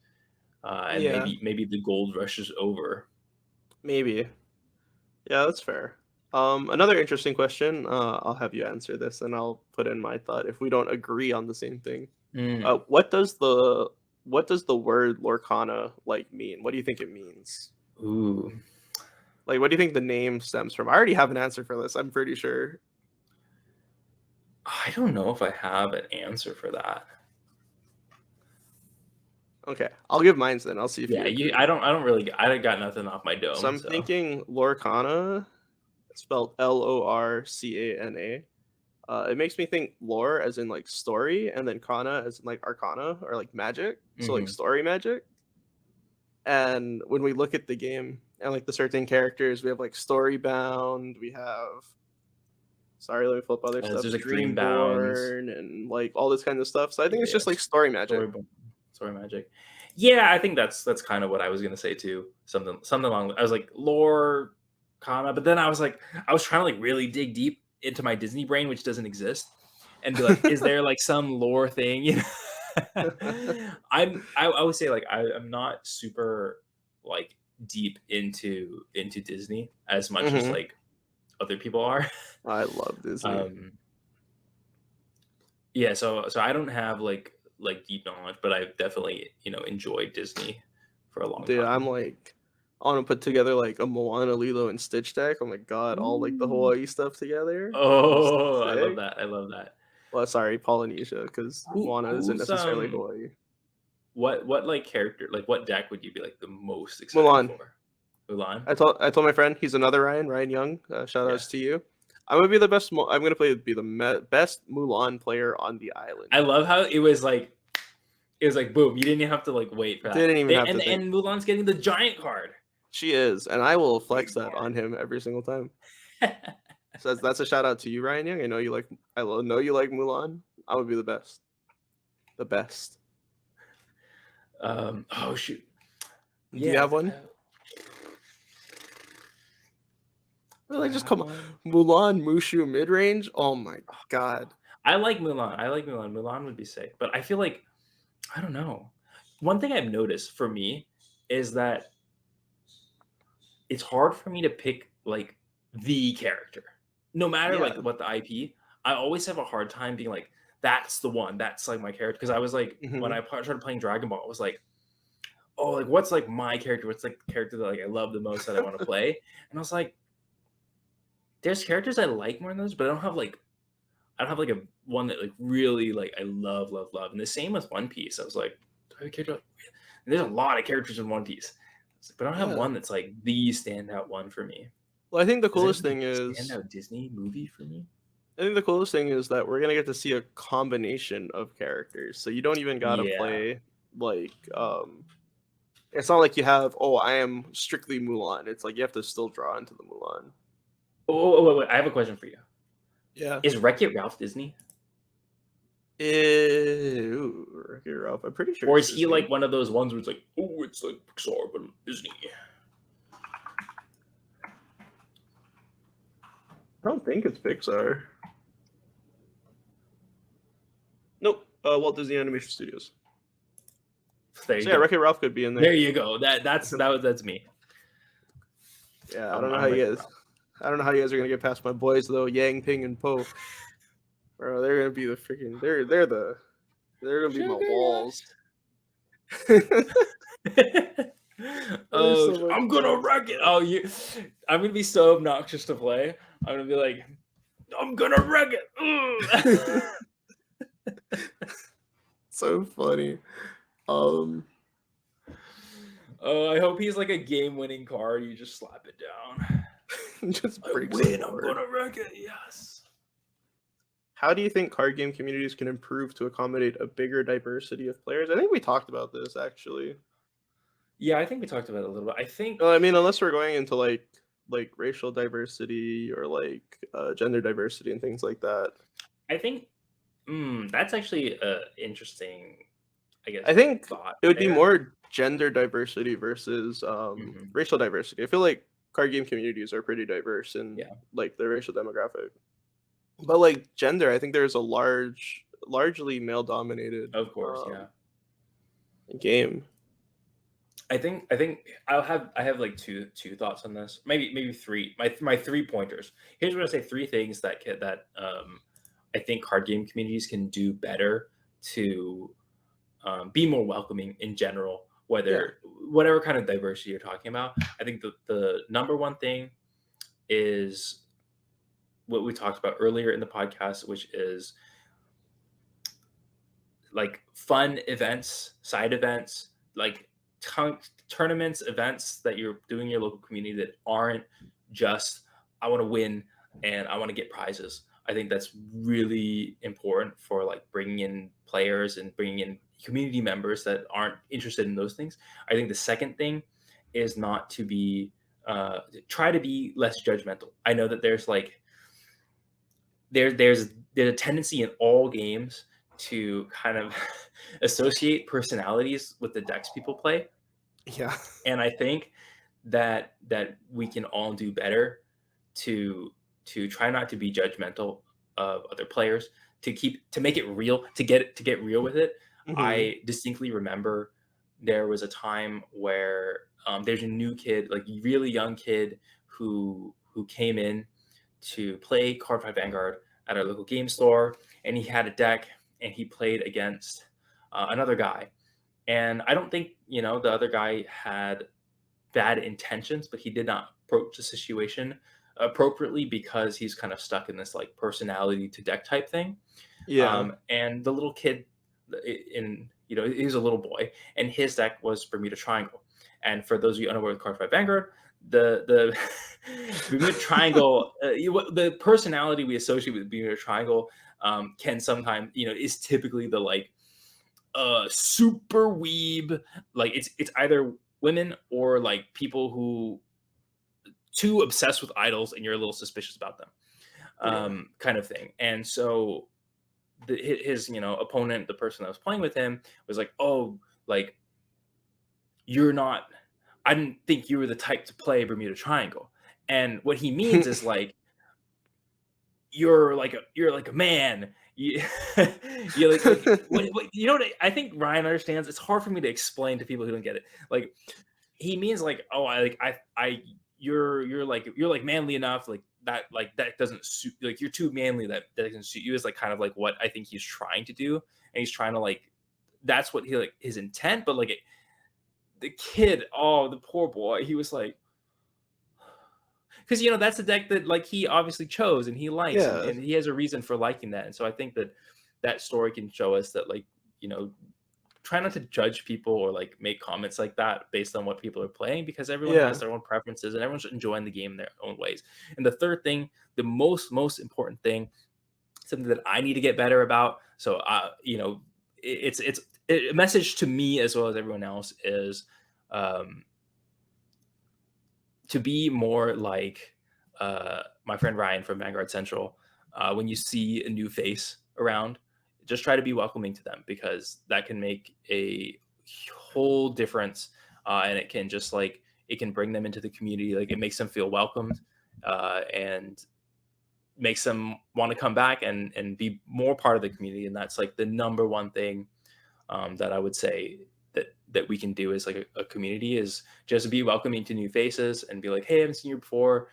and Yeah. maybe the gold rush is over. Maybe. Yeah, that's fair. Another interesting question. I'll have you answer this, and I'll put in my thought if we don't agree on the same thing. Mm. What does the word Lorcana like mean? What do you think it means? Ooh, Like, what do you think the name stems from? I already have an answer for this. I'm pretty sure. I don't know if I have an answer for that. Okay, I'll give mine then. I'll see if Yeah, you agree. I got nothing off my So dome, I'm so. thinking Lorcana, spelled Lorcana. It makes me think lore as in like story, and then kana as in like arcana or like magic. So like Mhm. story magic. And when we look at the game and like the certain characters, we have like story bound, we have sorry, let me flip other stuff, There's like Dreambound. Dreamborn and like all this kind of stuff. So I think it's Yeah, just like story magic. story bo story magic. Yeah, I think that's kind of what I was gonna say too. Something along I was like, lore, comma, but then I was trying to, like, really dig deep into my Disney brain, which doesn't exist, and be like, "Is there, like, some lore thing?" You know? I would say, like, I'm not super, like, deep into Disney as much as, Hmm. like, other people are. I love Disney. Um Yeah, so I don't have like deep knowledge, but I've definitely, enjoyed Disney for a long Dude, I'm time. like, I want to put together like a Moana, Lilo, and Stitch deck. Oh my god, all like the Ooh. Hawaii stuff together. That'd be Oh, I love sick. that. I love that. Well, sorry, Polynesia, because Moana isn't Who's necessarily Hawaii. what like character like what deck would you be like the most excited Mulan. for? Mulan? I told my friend he's another Ryan Young. Shout Yeah. outs to you. I'm gonna be the best. I'm gonna be the best Mulan player on the island. I love how it was like boom, you didn't even have to like wait for that. Didn't even They have and to think. and Mulan's getting the giant card. She is, and I will flex Big that on card. him every single time. So that's a shout out to you, Ryan Young. I know you like. Know you like Mulan. I would be the best. The best. Oh shoot. Do you Yeah, have one? do Really, I just have come on. one? Mulan Mushu mid range. Oh my god. I like Mulan. I like Mulan. Mulan would be sick, but I feel like I don't know. one thing I've noticed for me is that it's hard for me to pick like the character. No matter like Yeah. what the IP, I always have a hard time being like, that's the one, that's like my character. Because I was like, when Hmm. I started playing Dragon Ball, I was like, oh, like what's like my character? What's like the character that like I love the most that I want to play? And I was like, there's characters I like more than those, but I don't have like a one that like really like I love, love, love. And the same with One Piece. I was like, do I have a character? And there's a lot of characters in One Piece, but I don't have Yeah. one that's like the standout one for me. Well, I think the Is there coolest like thing a is standout Disney movie for me? I think the coolest thing is that we're gonna get to see a combination of characters. So you don't even gotta Yeah. play like it's not like you have, oh, I am strictly Mulan. It's like you have to still draw into the Mulan. Wait. I have a question for you. Yeah. Is Wreck-It Ralph Disney? Ew, Wreck-It Ralph. I'm pretty sure Or it's is he Disney. like one of those ones where it's like, oh, it's like Pixar, but Disney? I don't think it's Pixar. Nope. Walt Disney Animation Studios. There So you yeah, go. Wreck-It Ralph could be in there. There you go. That's me. Yeah, I'm Wreck-It Ralph. I don't know how you guys are gonna get past my boys though, Yang, Ping, and Po. Bro, they're gonna be the freaking they're gonna be my Sugar walls. They're Oh, so much I'm gonna fun. wreck it. Oh, I'm gonna be so obnoxious to play. I'm gonna be like, I'm gonna wreck it. So funny. Um, Oh, I hope he's like a game-winning card. You just slap it down. just I breaks the win. I'm board. gonna wreck it. Yes. How do you think card game communities can improve to accommodate a bigger diversity of players? I think we talked about this actually. Yeah, I think we talked about it a little bit. I think. I mean, unless we're going into like racial diversity or like gender diversity and things like that. I think. That's actually a interesting, I guess, I think thought it would be there. more gender diversity versus Hmm. racial diversity. I feel like card game communities are pretty diverse in Yeah, like their racial demographic. But like gender, I think there's a largely male dominated of course. Yeah. game. I think I have like two thoughts on this. Maybe three. My 3 pointers. Here's what I say: three things that I think card game communities can do better to be more welcoming in general. Yeah. Whatever kind of diversity you're talking about, I think the number one thing is what we talked about earlier in the podcast, which is like fun events, side events, like tournaments, events that you're doing in your local community that aren't just I want to win and I want to get prizes. I think that's really important for like bringing in players and bringing in community members that aren't interested in those things. I think the second thing is not to be try to be less judgmental. I know that there's like there's a tendency in all games to kind of associate personalities with the decks people play, Yeah. and I think that we can all do better to try not to be judgmental of other players, to make it real, to get real with it. Hmm. I distinctly remember there was a time where there's a new kid, like really young kid, who came in to play Cardfight Vanguard at our local game store, and he had a deck, and he played against another guy. And I don't think the other guy had bad intentions, but he did not approach the situation appropriately because he's kind of stuck in this like personality to deck type thing. Yeah. And the little kid, in he's a little boy, and his deck was Bermuda Triangle. And for those of you unaware with Card Fight Vanguard, the Bermuda Triangle, the personality we associate with Bermuda Triangle can sometimes, is typically the like super weeb, like it's either women or like people who too obsessed with idols and you're a little suspicious about them, Yeah. kind of thing. And so his opponent, the person that was playing with him, was like, oh, like you're not, I didn't think you were the type to play Bermuda Triangle. And what he means is like, you're like a man. You, you what you know what I think Ryan understands. It's hard for me to explain to people who don't get it. Like he means like, oh, I you're like manly enough like that doesn't suit, like you're too manly, that doesn't suit you, is like kind of like what I think he's trying to do, and he's trying to like, that's what he like his intent, but like the kid, oh, the poor boy, he was like, because that's the deck that like he obviously chose and he likes, Yeah, and he has a reason for liking that, and so I think that that story can show us that like, you know try not to judge people or like make comments like that based on what people are playing, because everyone has yeah, their own preferences and everyone's enjoying the game in their own ways. And the third thing, the most important thing, something that I need to get better about, so it's a message to me as well as everyone else, is um to be more like my friend Ryan from Vanguard Central. When you see a new face around, just try to be welcoming to them, because that can make a whole difference. And it can just like, it can bring them into the community. Like it makes them feel welcomed, and makes them want to come back and be more part of the community. And that's like the number one thing, that I would say that we can do as like a community, is just be welcoming to new faces and be like, hey, I haven't seen you before.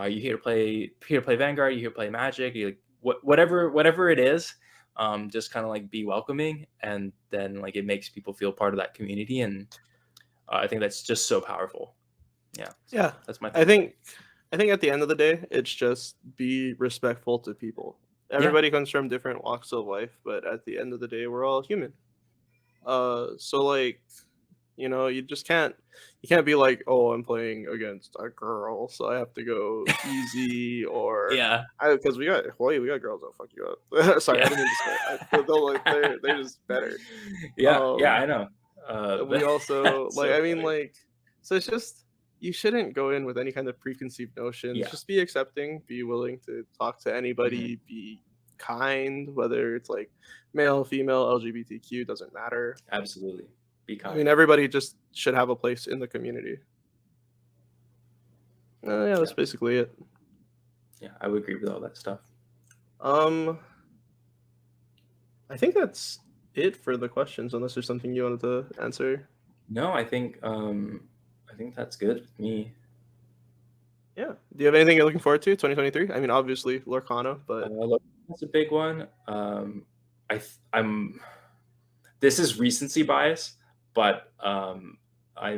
You here to play Vanguard? You here to play Magic? You like whatever it is. Just kind of like be welcoming, and then like it makes people feel part of that community, and I think that's just so powerful. Yeah, so yeah. that's my I third thing. think I think at the end of the day, it's just be respectful to people. Yeah, Everybody comes from different walks of life, but at the end of the day, we're all human. So like, you just can't be like, oh, I'm playing against a girl, so I have to go easy, or yeah, because we got Hawaii, we got girls that'll fuck you up. Sorry, I yeah, didn't mean to swear. They'll like they're just better. yeah. Um, I know. we also That's like, so I mean, funny. like, so it's just, you shouldn't go in with any kind of preconceived notions. Yeah. Just be accepting, be willing to talk to Mhm. anybody, be kind, whether it's like male, female, LGBTQ, doesn't matter. Absolutely. Be I mean, kind. everybody just should have a place in the community. Yeah, that's Yeah. basically it. Yeah, I would agree with all that stuff. Um, I think that's it for the questions, unless there's something you wanted to answer. No, I think that's good with me. Yeah. Do you have anything you're looking forward to 2023? I mean, obviously Lorcana, but Look, that's a big one. I'm this is recency bias, but I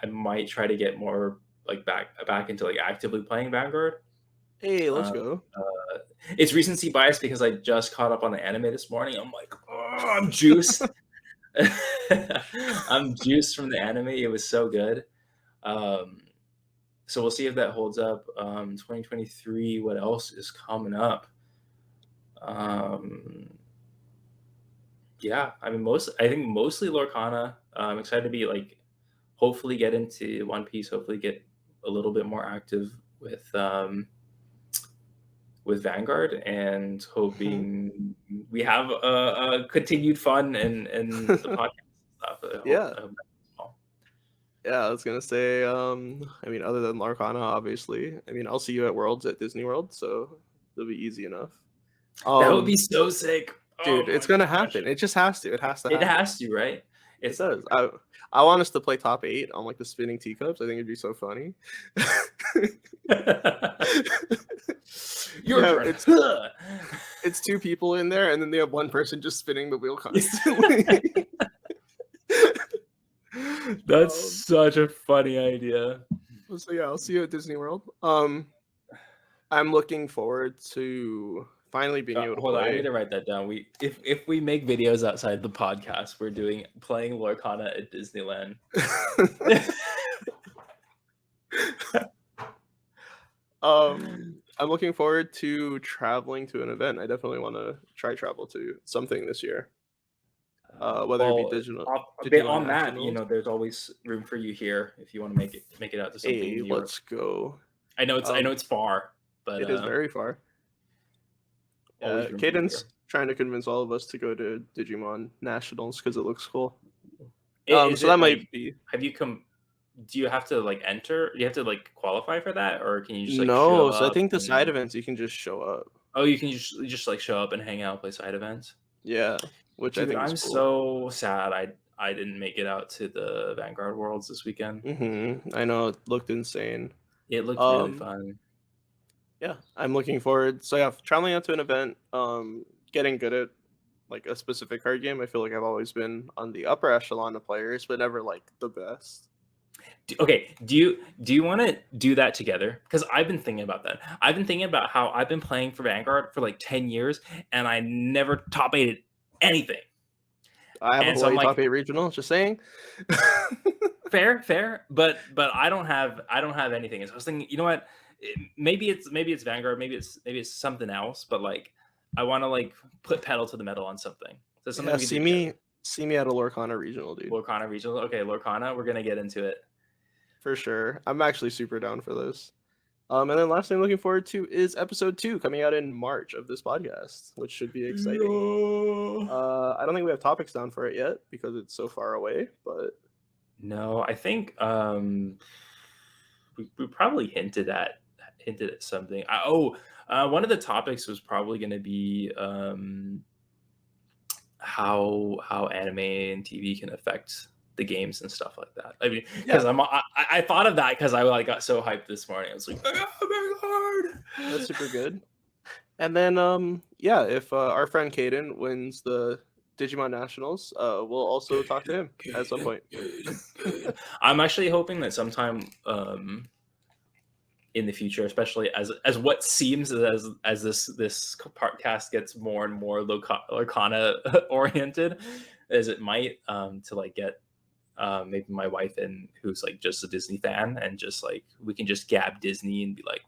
might try to get more like back into like actively playing Vanguard. hey, let's Uh, go. it's recency bias because I just caught up on the anime this morning. I'm like, oh, I'm juiced. I'm juiced from the anime. It was so good. Um, so we'll see if that holds up. 2023. What else is coming up? Um, yeah, I mean, I think mostly Lorcana. I'm excited to be like, hopefully get into One Piece. Hopefully get a little bit more active with Vanguard, and hoping we have a continued fun and the podcast stuff. Yeah. I hope that as well. Yeah, I was gonna say, I mean, other than Larcana, obviously. I mean, I'll see you at Worlds at Disney World, so it'll be easy enough. That would be Um, so sick. Oh dude, it's my gonna gosh, happen. It just has to. It has to it happen. has to, right? It It's does. I want us to play top 8 on like the spinning teacups. I think it'd be so funny. your Yeah, turn. it's two people in there, and then they have one person just spinning the wheel constantly. That's um, such a funny idea. so yeah, I'll see you at Disney World. I'm looking forward to finally being able to Hold on, I need play. to write that down. If we make videos outside the podcast, we're doing playing Lorcana at Disneyland. I'm looking forward to traveling to an event. I definitely want to try travel to something this year. Whether it be Well, digital a bit Digimon on that, Nationals. there's always room for you here if you want to make it out to something Hey, in Europe. let's go. I know Um, it's far, but it is very far. always room for you Caden's here. trying to convince all of us to go to Digimon Nationals because it looks cool. Is So that it like, might be have you come? Do you have to like enter? Do you have to like qualify for that, or can you just like show no. So I up think the side and? events you can just show up. Oh, you can just like show up and hang out, play side events. Yeah, which I Dude, think is I'm cool. so sad I didn't make it out to the Vanguard Worlds this weekend. I know it looked insane. It looked really Um, fun. yeah, I'm looking forward. So yeah, traveling out to an event, getting good at like a specific card game. I feel like I've always been on the upper echelon of players, but never like the best. Okay, do you want to do that together? Because I've been thinking about that. I've been thinking about how I've been playing for Vanguard for like 10 years, and I never top eighted anything. I have a And so I'm Hawaii top like, eight regional. Just saying. fair, fair, but I don't have anything. And so I was thinking, you know what? Maybe it's Vanguard, maybe it's something else, but like I want to like put pedal to the metal on something. So something Yeah, we can do together. see me at a Lorcana regional, dude. Lorcana regional. Okay, Lorcana, we're gonna get into it. For sure. I'm actually super down for this. And then last thing I'm looking forward to is episode 2 coming out in March of this podcast, which should be exciting. No. I don't think we have topics down for it yet because it's so far away, but No, I think we probably hinted at something. One of the topics was probably going to be how anime and TV can affect the games and stuff like that. I mean, because yeah, I thought of that because I like got so hyped this morning. I was like, oh my god! that's super good. And then yeah, if our friend Caden wins the Digimon Nationals, we'll also talk to him at some point. I'm actually hoping that sometime in the future, especially as what seems as this podcast gets more and more Lorcana oriented, as it might, to like get maybe my wife in, who's like just a Disney fan, and just like we can just gab Disney and be like,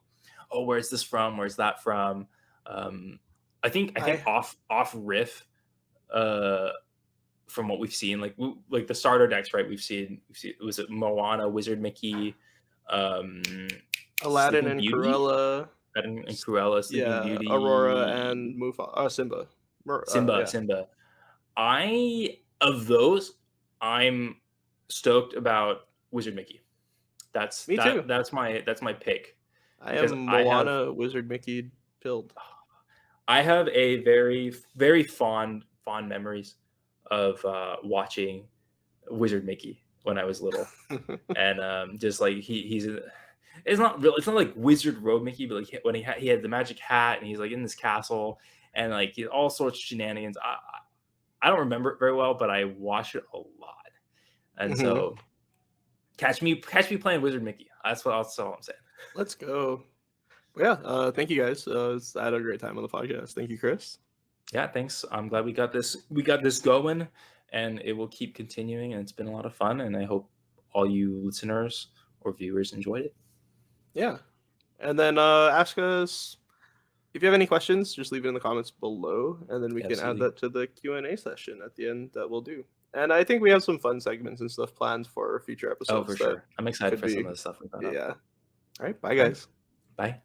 oh, where's this from? Where's that from? Um, I think I off riff, uh, from what we've seen, like the starter decks, right? We've seen was it Moana, Wizard Mickey, um, Aladdin Sleeping and Beauty, Cruella, and Cruella, Sleeping yeah, Aurora Beauty, and Simba. Simba, Yeah, Simba. I of those, I'm stoked about Wizard Mickey. That's me that too. that's my pick I because am I have Moana Wizard Mickey pilled. I have a very very fond memories of watching Wizard Mickey when I was little, and just like it's not like Wizard Road Mickey, but like when he had the magic hat and he's like in this castle and like all sorts of shenanigans. I don't remember it very well, but I watched it a lot, and Mhm. so catch me playing Wizard Mickey. That's all I'm saying. Let's go. Yeah, thank you guys. I had a great time on the podcast. Thank you, Chris. Yeah, thanks. I'm glad we got this going, and it will keep continuing. And it's been a lot of fun, and I hope all you listeners or viewers enjoyed it. Yeah. And then ask us if you have any questions, just leave it in the comments below, and then we can add Absolutely. that to the Q&A session at the end that we'll do. And I think we have some fun segments and stuff planned for future Oh, episodes for that sure. I'm excited could for some be, of the stuff we thought up. yeah. All right, bye All right. guys. Bye.